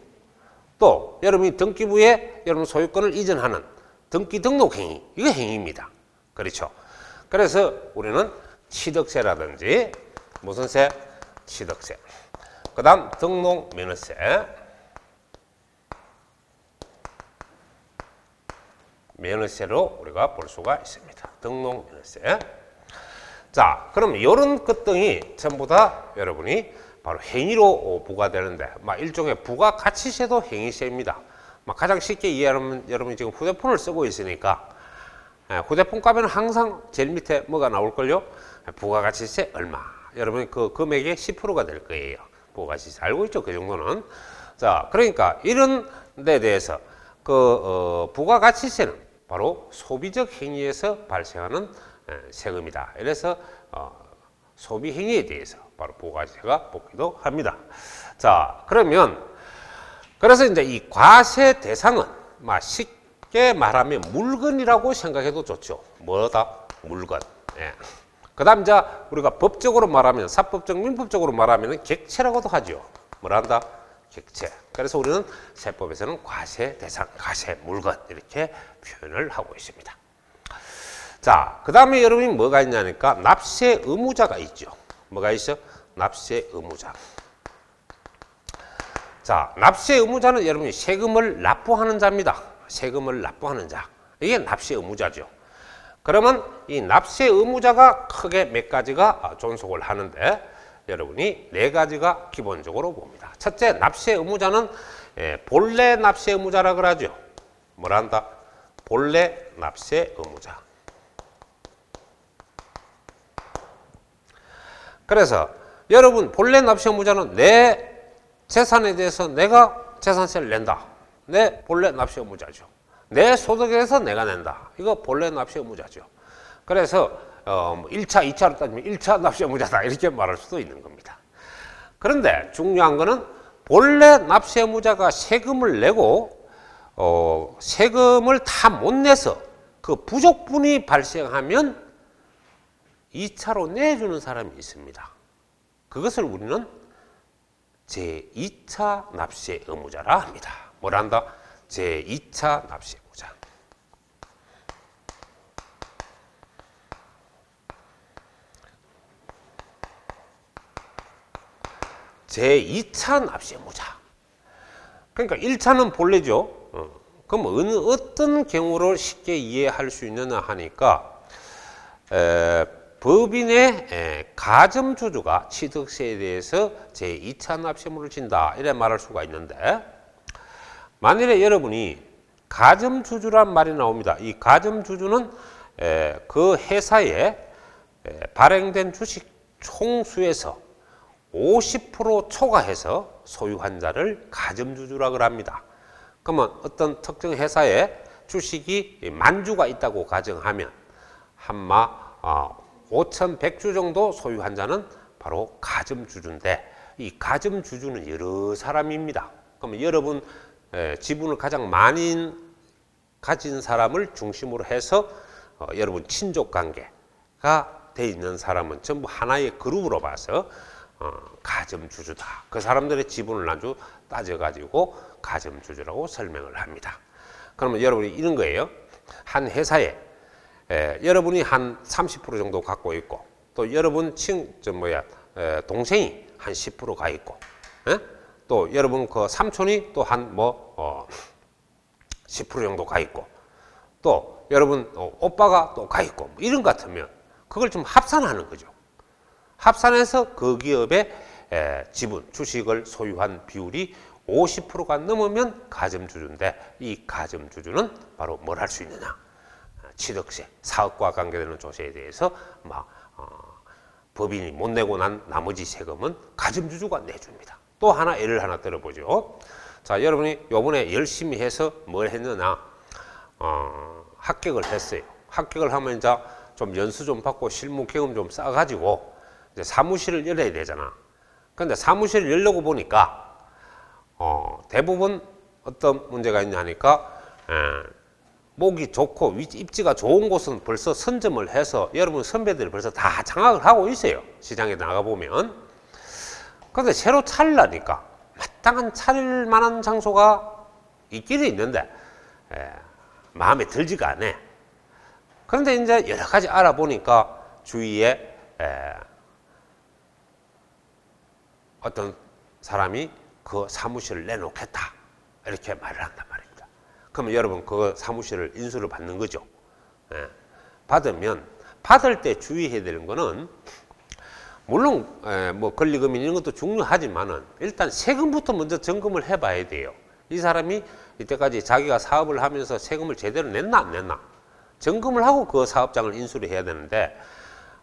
또 여러분이 등기부에 여러분 소유권을 이전하는 등기 등록 행위. 이거 행위입니다. 그렇죠? 그래서 우리는 취득세라든지 무슨 세? 취득세. 그 다음 등록 면허세. 면허세로 우리가 볼 수가 있습니다. 등록 면허세. 자, 그럼 이런 것 등이 전부 다 여러분이 바로 행위로 부과되는데, 일종의 부가가치세도 행위세입니다. 가장 쉽게 이해하면 여러분이 지금 휴대폰을 쓰고 있으니까 휴대폰 값에는 항상 제일 밑에 뭐가 나올걸요? 부가가치세 얼마. 여러분이 그 금액의 10%가 될 거예요. 부가가치세 알고 있죠? 그 정도는. 자, 그러니까 이런 데 대해서 부가가치세는 바로 소비적 행위에서 발생하는 세금이다. 이래서 소비 행위에 대해서 바로 부가가치세가 붙기도 합니다. 자, 그러면 그래서 이제 이 과세 대상은 쉽게 말하면 물건이라고 생각해도 좋죠. 뭐다? 물건. 예. 그 다음 이제 우리가 법적으로 말하면 사법적, 민법적으로 말하면 객체라고도 하죠. 뭐란다? 객체. 그래서 우리는 세법에서는 과세 대상, 과세 물건 이렇게 표현을 하고 있습니다. 자, 그 다음에 여러분이 뭐가 있냐니까 납세 의무자가 있죠. 뭐가 있어? 납세 의무자. 자, 납세 의무자는 여러분이 세금을 납부하는 자입니다. 세금을 납부하는 자. 이게 납세 의무자죠. 그러면 이 납세 의무자가 크게 몇 가지가 존속을 하는데 여러분이 네 가지가 기본적으로 봅니다. 첫째, 납세 의무자는 본래 납세 의무자라 그러죠. 뭐란다? 본래 납세 의무자. 그래서 여러분 본래 납세 의무자는 내 재산에 대해서 내가 재산세를 낸다. 내 본래 납세 의무자죠. 내 소득에서 내가 낸다. 이거 본래 납세 의무자죠. 그래서 1차, 2차로 따지면 1차 납세 의무자다. 이렇게 말할 수도 있는 겁니다. 그런데 중요한 거는 본래 납세 의무자가 세금을 내고 세금을 다 못 내서 그 부족분이 발생하면 2차로 내주는 사람이 있습니다. 그것을 우리는 제2차 납세 의무자라 합니다. 뭐란다? 제2차 납세 의무자. 제2차 납세 의무자. 그러니까 1차는 본래죠. 그럼 어떤 경우를 쉽게 이해할 수 있느냐 하니까 법인의 가점주주가 취득세에 대해서 제2차 납세물을 진다. 이래 말할 수가 있는데 만일에 여러분이 가점주주란 말이 나옵니다. 이 가점주주는 그 회사에 발행된 주식 총수에서 50% 초과해서 소유한 자를 가점주주라고 합니다. 그러면 어떤 특정 회사에 주식이 만주가 있다고 가정하면 한마 5,100주 정도 소유한 자는 바로 가점주주인데 이 가점주주는 여러 사람입니다. 그러면 여러분 지분을 가장 많이 가진 사람을 중심으로 해서 여러분 친족관계가 돼 있는 사람은 전부 하나의 그룹으로 봐서 가점주주다. 그 사람들의 지분을 아주 따져가지고 가점주주라고 설명을 합니다. 그러면 여러분이 이런 거예요. 한 회사에 여러분이 한 30% 정도 갖고 있고 또 여러분 동생이 한 10%가 있고 또 여러분 그 삼촌이 또 한 10% 정도 가 있고 또 여러분 오빠가 또 가 있고 이런 것 같으면 그걸 좀 합산하는 거죠. 합산해서 그 기업의 지분, 주식을 소유한 비율이 50%가 넘으면 가점주주인데 이 가점주주는 바로 뭘 할 수 있느냐? 취득세, 사업과 관계되는 조세에 대해서 법인이 못 내고 난 나머지 세금은 가점주주가 내줍니다. 또 하나 예를 하나 들어보죠. 자, 여러분이 요번에 열심히 해서 뭘 했느냐? 합격을 했어요. 합격을 하면 이제 좀 연수 좀 받고 실무 경험 좀 쌓아가지고 이제 사무실을 열어야 되잖아. 근데 사무실을 열려고 보니까 대부분 어떤 문제가 있냐 하니까 목이 좋고 입지가 좋은 곳은 벌써 선점을 해서 여러분 선배들이 벌써 다 장악을 하고 있어요. 시장에 나가보면. 근데 새로 차리려니까 마땅한 차릴 만한 장소가 있기는 있는데 마음에 들지가 않아. 그런데 이제 여러 가지 알아보니까 주위에 어떤 사람이 그 사무실을 내놓겠다 이렇게 말을 한단 말입니다. 그러면 여러분 그 사무실을 인수를 받는 거죠. 받으면 받을 때 주의해야 되는 거는 물론 뭐 권리금이 이런 것도 중요하지만은 일단 세금부터 먼저 점검을 해봐야 돼요. 이 사람이 이때까지 자기가 사업을 하면서 세금을 제대로 냈나 안 냈나 점검을 하고 그 사업장을 인수를 해야 되는데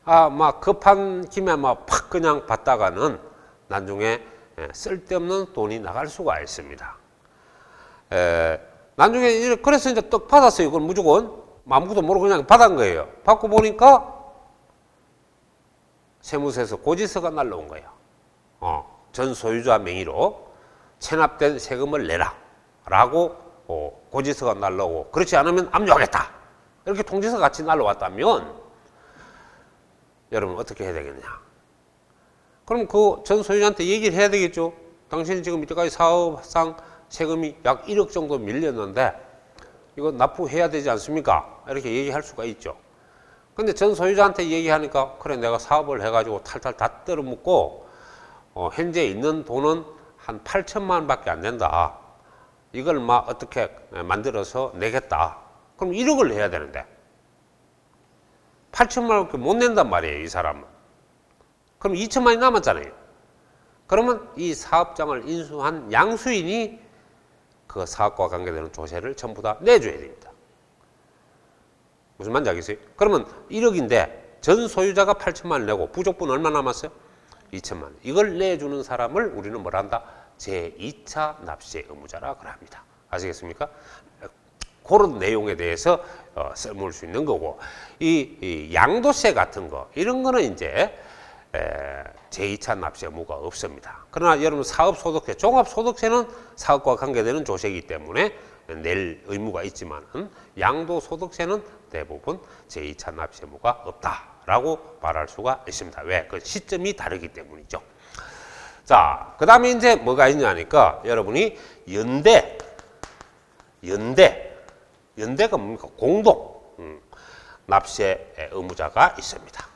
막 급한 김에 막 팍 그냥 받다가는 나중에 쓸데없는 돈이 나갈 수가 있습니다. 나중에 그래서 이제 떡 받았어요. 이걸 무조건 아무것도 모르고 그냥 받은 거예요. 받고 보니까 세무서에서 고지서가 날라온 거예요. 전 소유자 명의로 체납된 세금을 내라 라고 고지서가 날라오고 그렇지 않으면 압류하겠다 이렇게 통지서 같이 날라왔다면 여러분 어떻게 해야 되겠냐? 그럼 그 전 소유자한테 얘기를 해야 되겠죠. 당신이 지금 이때까지 사업상 세금이 약 1억 정도 밀렸는데 이거 납부해야 되지 않습니까? 이렇게 얘기할 수가 있죠. 근데 전 소유자한테 얘기하니까 그래 내가 사업을 해가지고 탈탈 다 떨어먹고 현재 있는 돈은 한 8천만 원밖에 안 된다. 이걸 막 어떻게 만들어서 내겠다. 그럼 1억을 내야 되는데 8천만 원밖에 못 낸단 말이에요. 이 사람은. 그럼 2천만 원이 남았잖아요. 그러면 이 사업장을 인수한 양수인이 그 사업과 관계되는 조세를 전부 다 내줘야 됩니다. 무슨 말인지 알겠어요? 그러면 1억인데 전 소유자가 8천만 원 내고 부족분 얼마 남았어요? 2천만 원. 이걸 내주는 사람을 우리는 뭐라 한다? 제2차 납세 의무자라 그럽니다. 아시겠습니까? 그런 내용에 대해서 써볼 수 있는 거고 이 양도세 같은 거 이런 거는 이제 제2차 납세 의무가 없습니다. 그러나 여러분 사업소득세, 종합소득세는 사업과 관계되는 조세이기 때문에 낼 의무가 있지만 양도소득세는 대부분 제2차 납세 의무가 없다라고 말할 수가 있습니다. 왜? 그 시점이 다르기 때문이죠. 자, 그 다음에 이제 뭐가 있냐니까 여러분이 연대가 뭡니까? 공동 납세 의무자가 있습니다.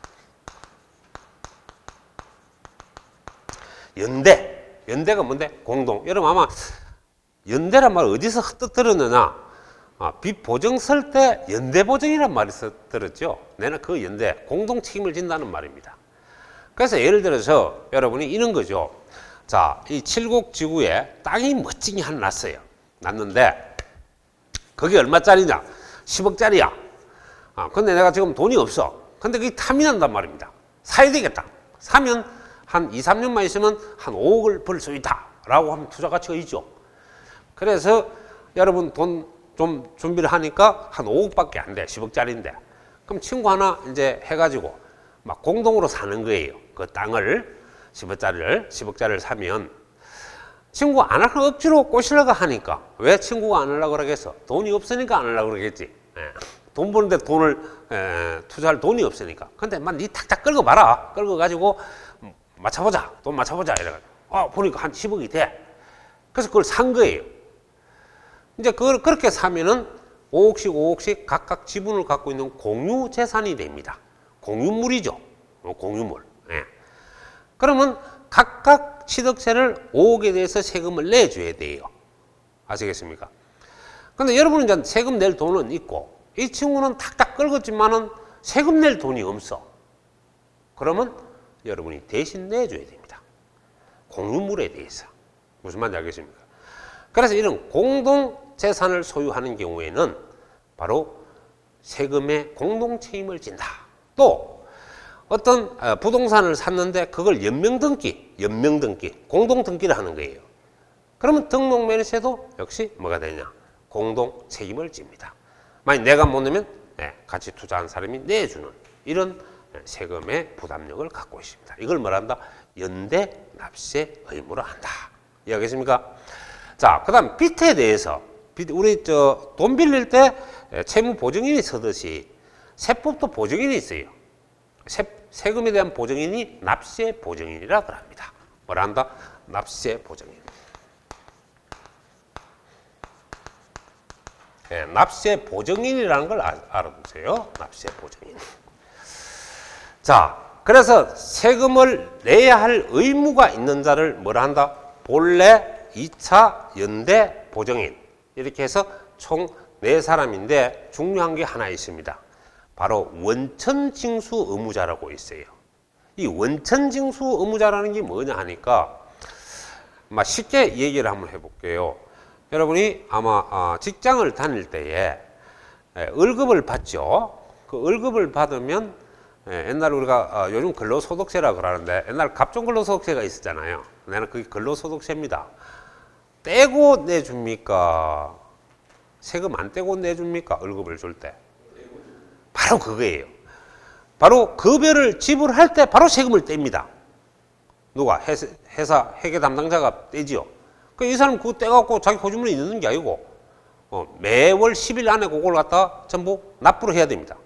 연대가 뭔데? 공동. 여러분 아마 연대란 말 어디서 헛떡 들었느냐? 빚 보증 쓸 때 연대 보증이란 말이 들었죠. 내는 그 연대 공동 책임을 진다는 말입니다. 그래서 예를 들어서 여러분이 이런 거죠. 자, 이 칠곡 지구에 땅이 멋지게 하나 났어요. 났는데 그게 얼마짜리냐? 10억짜리야. 근데 내가 지금 돈이 없어. 근데 그게 탐이 난단 말입니다. 사야 되겠다. 사면 한 2, 3년만 있으면 한 5억을 벌 수 있다. 라고 하면 투자 가치가 있죠. 그래서 여러분 돈 좀 준비를 하니까 한 5억밖에 안 돼. 10억짜리인데. 그럼 친구 하나 이제 해가지고 막 공동으로 사는 거예요. 그 땅을 10억짜리를 사면 친구가 안 하려고 억지로 꼬시려고 하니까 왜 친구가 안 하려고 그러겠어? 돈이 없으니까 안 하려고 그러겠지. 돈 버는데 돈을 투자할 돈이 없으니까. 근데 막 니 탁탁 끌어봐라. 끌어가지고 맞춰보자. 돈 맞춰보자. 이래가지고 보니까 한 10억이 돼. 그래서 그걸 산 거예요. 이제 그걸 그렇게 사면은 5억씩 각각 지분을 갖고 있는 공유 재산이 됩니다. 공유물이죠. 공유물. 그러면 각각 취득세를 5억에 대해서 세금을 내줘야 돼요. 아시겠습니까? 근데 여러분은 이제 세금 낼 돈은 있고 이 친구는 탁탁 긁었지만은 세금 낼 돈이 없어. 그러면 여러분이 대신 내줘야 됩니다. 공유물에 대해서. 무슨 말인지 알겠습니까? 그래서 이런 공동 재산을 소유하는 경우에는 바로 세금의 공동 책임을 진다. 또 어떤 부동산을 샀는데 그걸 연명등기, 공동등기를 하는 거예요. 그러면 등록면에서도 역시 뭐가 되냐? 공동 책임을 집니다. 만약 내가 못 내면 같이 투자한 사람이 내주는 이런 세금의 부담력을 갖고 있습니다. 이걸 뭐란다? 연대 납세 의무로 한다. 이해하겠습니까? 자, 그다음 빚에 대해서 우리 돈 빌릴 때 채무 보증인이 서듯이 세법도 보증인이 있어요. 세금에 대한 보증인이 납세 보증인이라 그럽니다. 뭐라 한다? 납세 보증인. 납세 보증인이라는 걸 알아두세요. 납세 보증인. 자, 그래서 세금을 내야 할 의무가 있는 자를 뭐라 한다? 본래, 2차, 연대, 보증인. 이렇게 해서 총 4사람인데 중요한 게 하나 있습니다. 바로 원천징수 의무자라고 있어요. 이 원천징수 의무자라는 게 뭐냐 하니까 쉽게 얘기를 한번 해볼게요. 여러분이 아마 직장을 다닐 때에 월급을 받죠. 그 월급을 받으면 옛날 우리가 요즘 근로소득세라 그러는데 옛날 갑종근로소득세가 있었잖아요. 나는 그게 근로소득세입니다. 떼고 내줍니까? 세금 안 떼고 내줍니까? 월급을 줄 때. 바로 그거예요. 바로 급여를 지불할 때 바로 세금을 뗍니다. 누가? 회사 회계 담당자가 떼지요. 이 사람 그거 떼갖고 자기 호주머니에 넣는 게 아니고 매월 10일 안에 그걸 갖다 전부 납부를 해야 됩니다.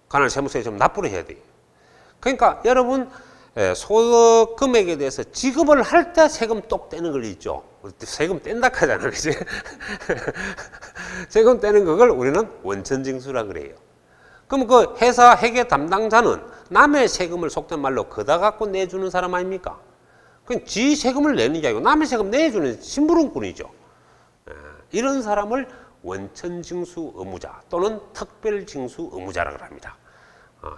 관할 세무서에 좀 납부를 해야 돼요. 그러니까 여러분 소득 금액에 대해서 지급을 할 때 세금 똑 떼는 걸 있죠. 세금 뗀다 하잖아요. 그치? 세금 떼는 그걸 우리는 원천징수라 그래요. 그럼 그 회사 회계 담당자는 남의 세금을 속된 말로 거다 갖고 내주는 사람 아닙니까? 그냥 지 세금을 내는 게 아니고 남의 세금 내주는 심부름꾼이죠. 이런 사람을 원천징수 의무자 또는 특별징수 의무자라고 합니다.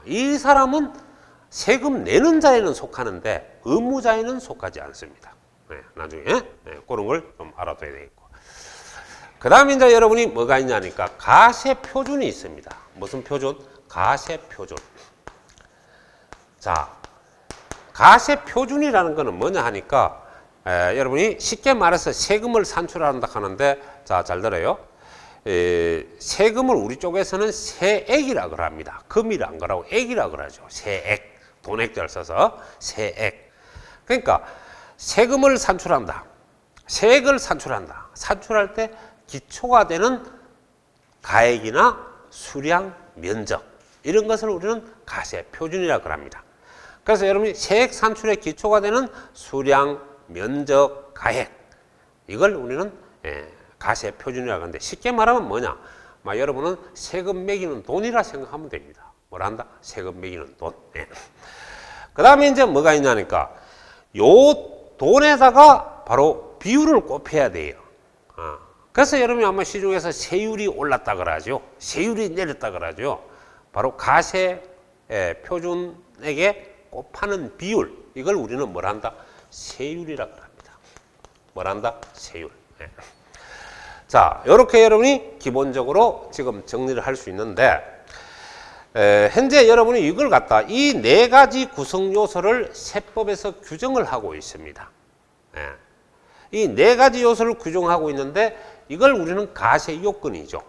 이 사람은 세금 내는 자에는 속하는데 의무자에는 속하지 않습니다. 나중에 그런 걸 좀 알아둬야 되겠고. 그 다음에 이제 여러분이 뭐가 있냐니까 가세표준이 있습니다. 무슨 표준? 가세표준. 자, 가세표준이라는 거는 뭐냐 하니까 여러분이 쉽게 말해서 세금을 산출한다 하는데 자, 잘 들어요. 세금을 우리 쪽에서는 세액이라고 합니다. 금이란 거라고 액이라고 그러죠. 세액. 돈액자를 써서 세액. 그러니까 세금을 산출한다. 세액을 산출한다. 산출할 때 기초가 되는 가액이나 수량, 면적 이런 것을 우리는 가세표준이라고 합니다. 그래서 여러분이 세액 산출의 기초가 되는 수량, 면적, 가액 이걸 우리는 가세표준이라고 하는데 쉽게 말하면 뭐냐? 여러분은 세금 매기는 돈이라 생각하면 됩니다. 뭐라 한다? 세금 매기는 돈. 그 다음에 이제 뭐가 있냐니까 요 돈에다가 바로 비율을 곱해야 돼요. 그래서 여러분이 아마 시중에서 세율이 올랐다 그러죠. 세율이 내렸다 그러죠. 바로 가세 표준액에 곱하는 비율 이걸 우리는 뭐라 한다? 세율이라고 합니다. 뭐라 한다? 세율. 자, 이렇게 여러분이 기본적으로 지금 정리를 할 수 있는데 현재 여러분이 이걸 갖다 이 4가지 구성 요소를 세법에서 규정을 하고 있습니다. 이 4가지 요소를 규정하고 있는데 이걸 우리는 가세 요건이죠.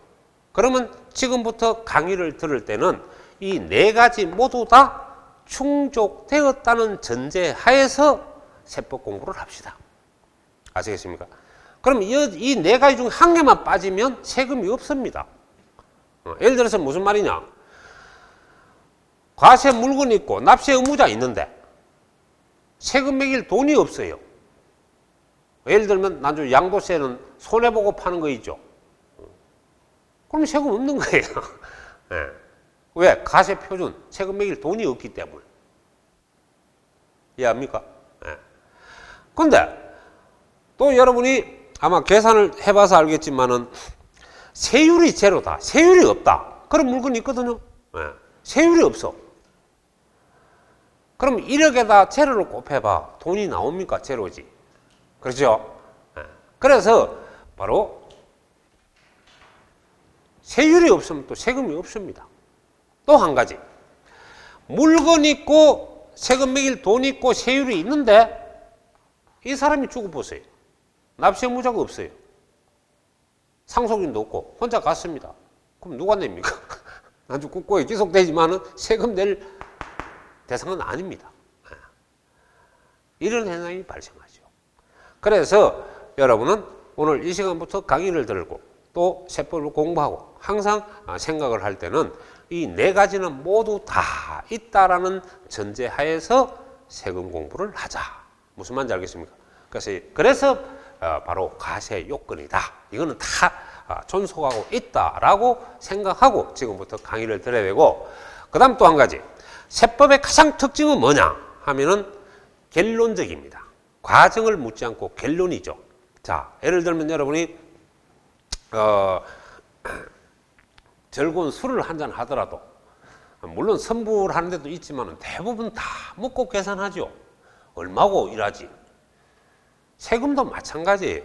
그러면 지금부터 강의를 들을 때는 이 4가지 모두 다 충족되었다는 전제 하에서 세법 공부를 합시다. 아시겠습니까? 그럼 이 4가지 중 한 개만 빠지면 세금이 없습니다. 예를 들어서 무슨 말이냐? 과세 물건이 있고 납세 의무자 있는데 세금 매길 돈이 없어요. 예를 들면 나중에 양도세는 손해보고 파는 거 있죠. 그럼 세금 없는 거예요. 왜? 가세 표준, 세금 매길 돈이 없기 때문에. 이해합니까? 근데 또 여러분이 아마 계산을 해봐서 알겠지만은 세율이 제로다. 세율이 없다. 그런 물건이 있거든요. 세율이 없어. 그럼 1억에다 제로를 곱해봐. 돈이 나옵니까? 제로지. 그렇죠? 그래서 바로 세율이 없으면 또 세금이 없습니다. 또 한 가지. 물건 있고 세금 매길 돈 있고 세율이 있는데 이 사람이 죽어보세요. 납세의무자가 없어요. 상속인도 없고 혼자 갔습니다. 그럼 누가 냅니까? 아주 굳건히 기속되지만은 세금 낼 대상은 아닙니다. 이런 현상이 발생하죠. 그래서 여러분은 오늘 이 시간부터 강의를 들고 또 세법을 공부하고 항상 생각을 할 때는 이 네 가지는 모두 다 있다라는 전제하에서 세금 공부를 하자. 무슨 말인지 알겠습니까? 그래서 바로 과세 요건이다. 이거는 다 존속하고 있다라고 생각하고 지금부터 강의를 들어야 되고, 그 다음 또 한 가지, 세법의 가장 특징은 뭐냐 하면은 결론적입니다. 과정을 묻지 않고 결론이죠. 자, 예를 들면 여러분이 즐거운 술을 한잔 하더라도, 물론 선불하는 데도 있지만 대부분 다 묻고 계산하죠. 얼마고 일하지. 세금도 마찬가지예요.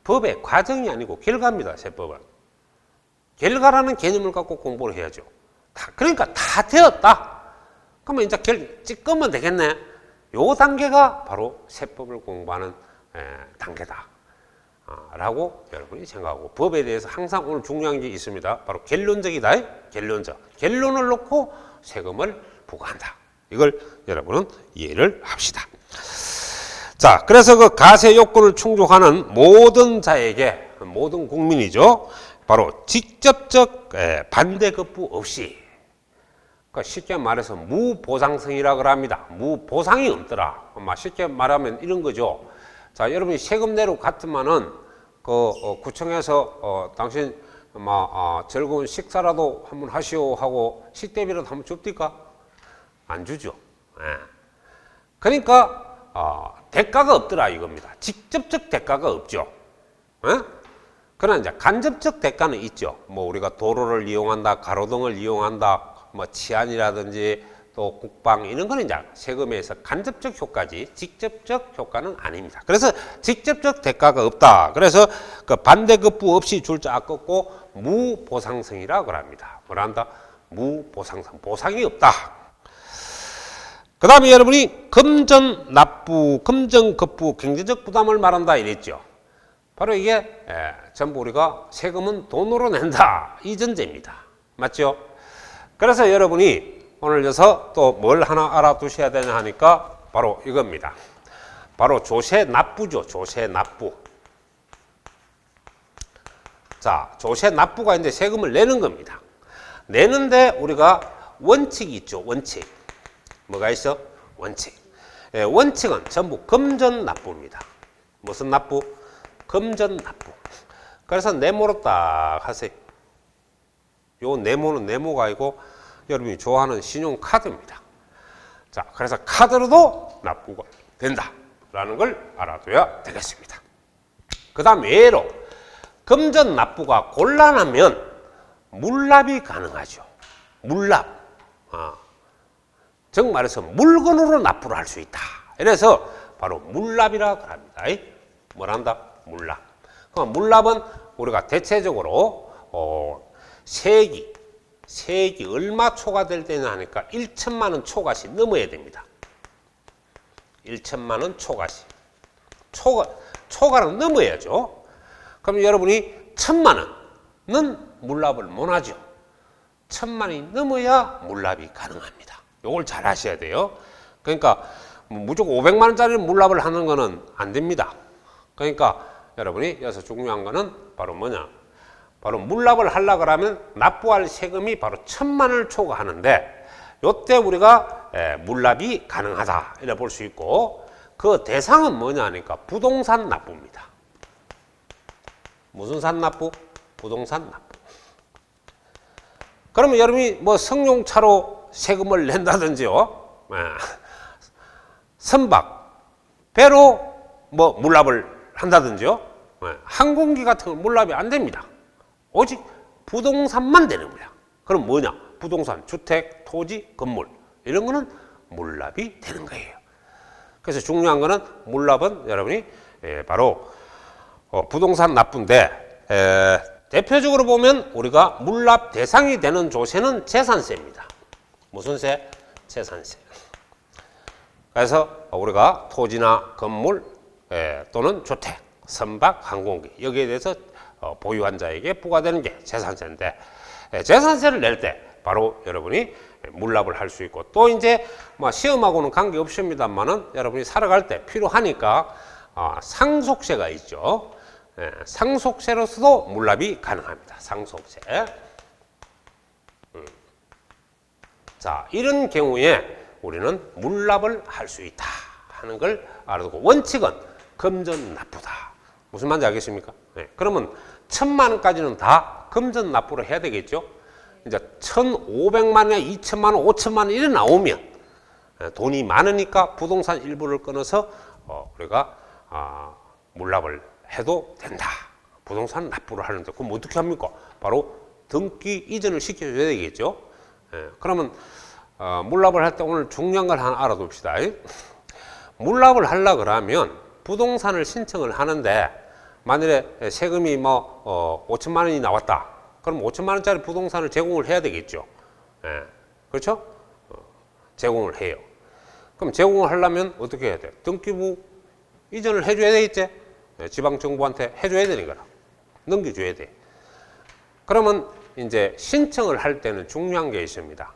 법의 과정이 아니고 결과입니다. 세법은. 결과라는 개념을 갖고 공부를 해야죠. 그러니까 다 되었다. 그러면 이제 찍으면 되겠네. 요 단계가 바로 세법을 공부하는 단계다 라고 여러분이 생각하고, 법에 대해서 항상 오늘 중요한 게 있습니다. 바로 결론적이다. 결론적. 결론을 놓고 세금을 부과한다. 이걸 여러분은 이해를 합시다. 자, 그래서 그 과세 요건을 충족하는 모든 자에게, 모든 국민이죠, 바로 직접적 반대급부 없이, 그러니까 쉽게 말해서 무보상성이라고 합니다. 무보상이 없더라. 쉽게 말하면 이런 거죠. 자, 여러분이 세금 내로 같으면은 구청에서 당신 즐거운 식사라도 한번 하시오 하고 식대비라도 한번 줍니까? 안 주죠. 그러니까 대가가 없더라 이겁니다. 직접적 대가가 없죠. 그러나 이제 간접적 대가는 있죠. 뭐 우리가 도로를 이용한다, 가로등을 이용한다, 뭐 치안이라든지 또 국방, 이런 거는 이제 세금에서 간접적 효과지 직접적 효과는 아닙니다. 그래서 직접적 대가가 없다. 그래서 그 반대급부 없이 줄 자 꺾고 무보상성이라고 합니다. 뭐란다? 무보상성. 보상이 없다. 그 다음에 여러분이 금전납부, 금전급부, 경제적 부담을 말한다 이랬죠. 바로 이게 전부 우리가 세금은 돈으로 낸다 이 전제입니다. 맞죠? 그래서 여러분이 오늘 여기서 또 뭘 하나 알아두셔야 되냐 하니까 바로 이겁니다. 바로 조세납부죠. 조세납부. 자, 조세납부가 이제 세금을 내는 겁니다. 내는데 우리가 원칙이 있죠. 원칙. 뭐가 있어? 원칙. 원칙은 전부 금전납부입니다. 무슨 납부? 금전납부. 그래서 네모로 딱 하세요. 요 네모는 네모가 아니고 여러분이 좋아하는 신용카드입니다. 자, 그래서 카드로도 납부가 된다라는 걸 알아둬야 되겠습니다. 그 다음 외로 금전 납부가 곤란하면 물납이 가능하죠. 물납. 즉 말해서 물건으로 납부를 할 수 있다. 이래서 바로 물납이라고 합니다. 뭐란다? 물납. 그럼 물납은 우리가 대체적으로 세액이 얼마 초과될 때냐 하니까 1천만 원 초과시 넘어야 됩니다. 1천만 원 초과시. 초과는 넘어야죠. 그럼 여러분이 1,000만 원은 물납을 못하죠. 1,000만 원이 넘어야 물납이 가능합니다. 이걸 잘 하셔야 돼요. 그러니까 무조건 500만 원짜리 물납을 하는 거는 안 됩니다. 그러니까 여러분이 여기서 중요한 거는 바로 뭐냐? 바로 물납을 하려고 하면 납부할 세금이 바로 1,000만 원을 초과하는데, 이때 우리가 물납이 가능하다 이래 볼 수 있고, 그 대상은 뭐냐 하니까 부동산 납부입니다. 무슨 산 납부? 부동산 납부. 그러면 여러분이 뭐 승용차로 세금을 낸다든지요, 선박, 배로 뭐 물납을 한다든지요, 항공기 같은 건 물납이 안 됩니다. 오직 부동산만 되는 거야. 그럼 뭐냐? 부동산, 주택, 토지, 건물, 이런 거는 물납이 되는 거예요. 그래서 중요한 거는 물납은 여러분이 바로 부동산 납부인데, 대표적으로 보면 우리가 물납 대상이 되는 조세는 재산세입니다. 무슨 세? 재산세. 그래서 우리가 토지나 건물 또는 주택, 선박, 항공기, 여기에 대해서 보유한 자에게 부과되는 게 재산세인데, 재산세를 낼 때 바로 여러분이 물납을 할 수 있고, 또 이제 뭐 시험하고는 관계 없습니다만은 여러분이 살아갈 때 필요하니까 상속세가 있죠. 상속세로서도 물납이 가능합니다. 상속세. 자, 이런 경우에 우리는 물납을 할 수 있다 하는 걸 알아두고, 원칙은 금전 납부다. 무슨 말인지 알겠습니까? 그러면 1,000만 원까지는 다 금전 납부를 해야 되겠죠. 이제 1,500만 원이나 2,000만 원, 5,000만 원 이래 나오면 돈이 많으니까 부동산 일부를 끊어서 우리가 물납을 해도 된다. 부동산 납부를 하는데 그럼 어떻게 합니까? 바로 등기 이전을 시켜줘야 되겠죠. 그러면 물납을 할 때 오늘 중요한 걸 하나 알아둡시다. 물납을 하려 그러면 부동산을 신청을 하는데 만일에 세금이 뭐 5천만 원이 나왔다. 그럼 5천만 원짜리 부동산을 제공을 해야 되겠죠. 그렇죠? 제공을 해요. 그럼 제공을 하려면 어떻게 해야 돼? 등기부 이전을 해줘야 되겠지? 지방정부한테 해줘야 되는 거라. 넘겨줘야 돼. 그러면 이제 신청을 할 때는 중요한 게 있습니다.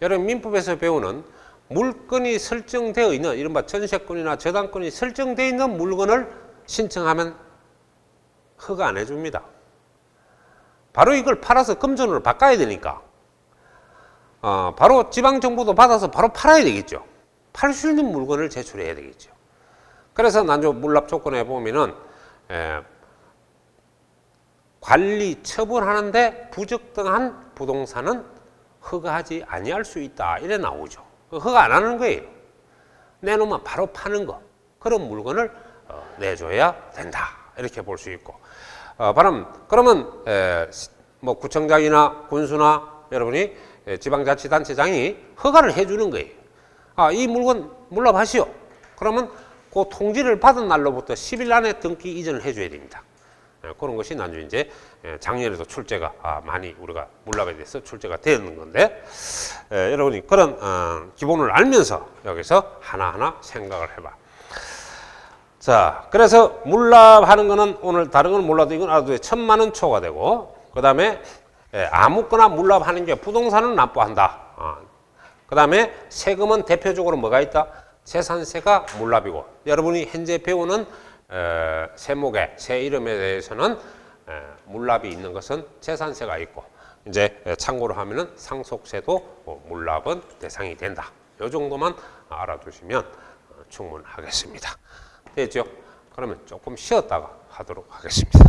여러분 민법에서 배우는 물건이 설정되어 있는 이른바 전세권이나 저당권이 설정되어 있는 물건을 신청하면 허가 안 해줍니다. 바로 이걸 팔아서 금전으로 바꿔야 되니까 바로 지방정부도 받아서 바로 팔아야 되겠죠. 팔 수 있는 물건을 제출해야 되겠죠. 그래서 난조 물납 조건에 보면은 관리 처분하는데 부적당한 부동산은 허가하지 아니할 수 있다. 이래 나오죠. 허가 안 하는 거예요. 내놓으면 바로 파는 거. 그런 물건을 내줘야 된다. 이렇게 볼 수 있고. 그러면 뭐 구청장이나 군수나 여러분이 지방자치단체장이 허가를 해주는 거예요. 이 물건 물납하시오. 그러면 그 통지를 받은 날로부터 10일 안에 등기 이전을 해줘야 됩니다. 그런 것이 나중에 이제 작년에도 출제가 많이 우리가 물납에 대해서 출제가 되었는 건데, 여러분이 그런 기본을 알면서 여기서 하나하나 생각을 해봐. 자, 그래서 물납하는 거는 오늘 다른 건 몰라도 이건 알아도 1,000만 원 초과되고, 그 다음에 아무거나 물납하는 게 부동산은 납부한다. 그 다음에 세금은 대표적으로 뭐가 있다? 재산세가 물납이고, 여러분이 현재 배우는 세목의 세 이름에 대해서는 물납이 있는 것은 재산세가 있고, 이제 참고로 하면은 상속세도 물납은 대상이 된다. 이 정도만 알아두시면 충분하겠습니다. 됐죠? 그러면 조금 쉬었다가 하도록 하겠습니다.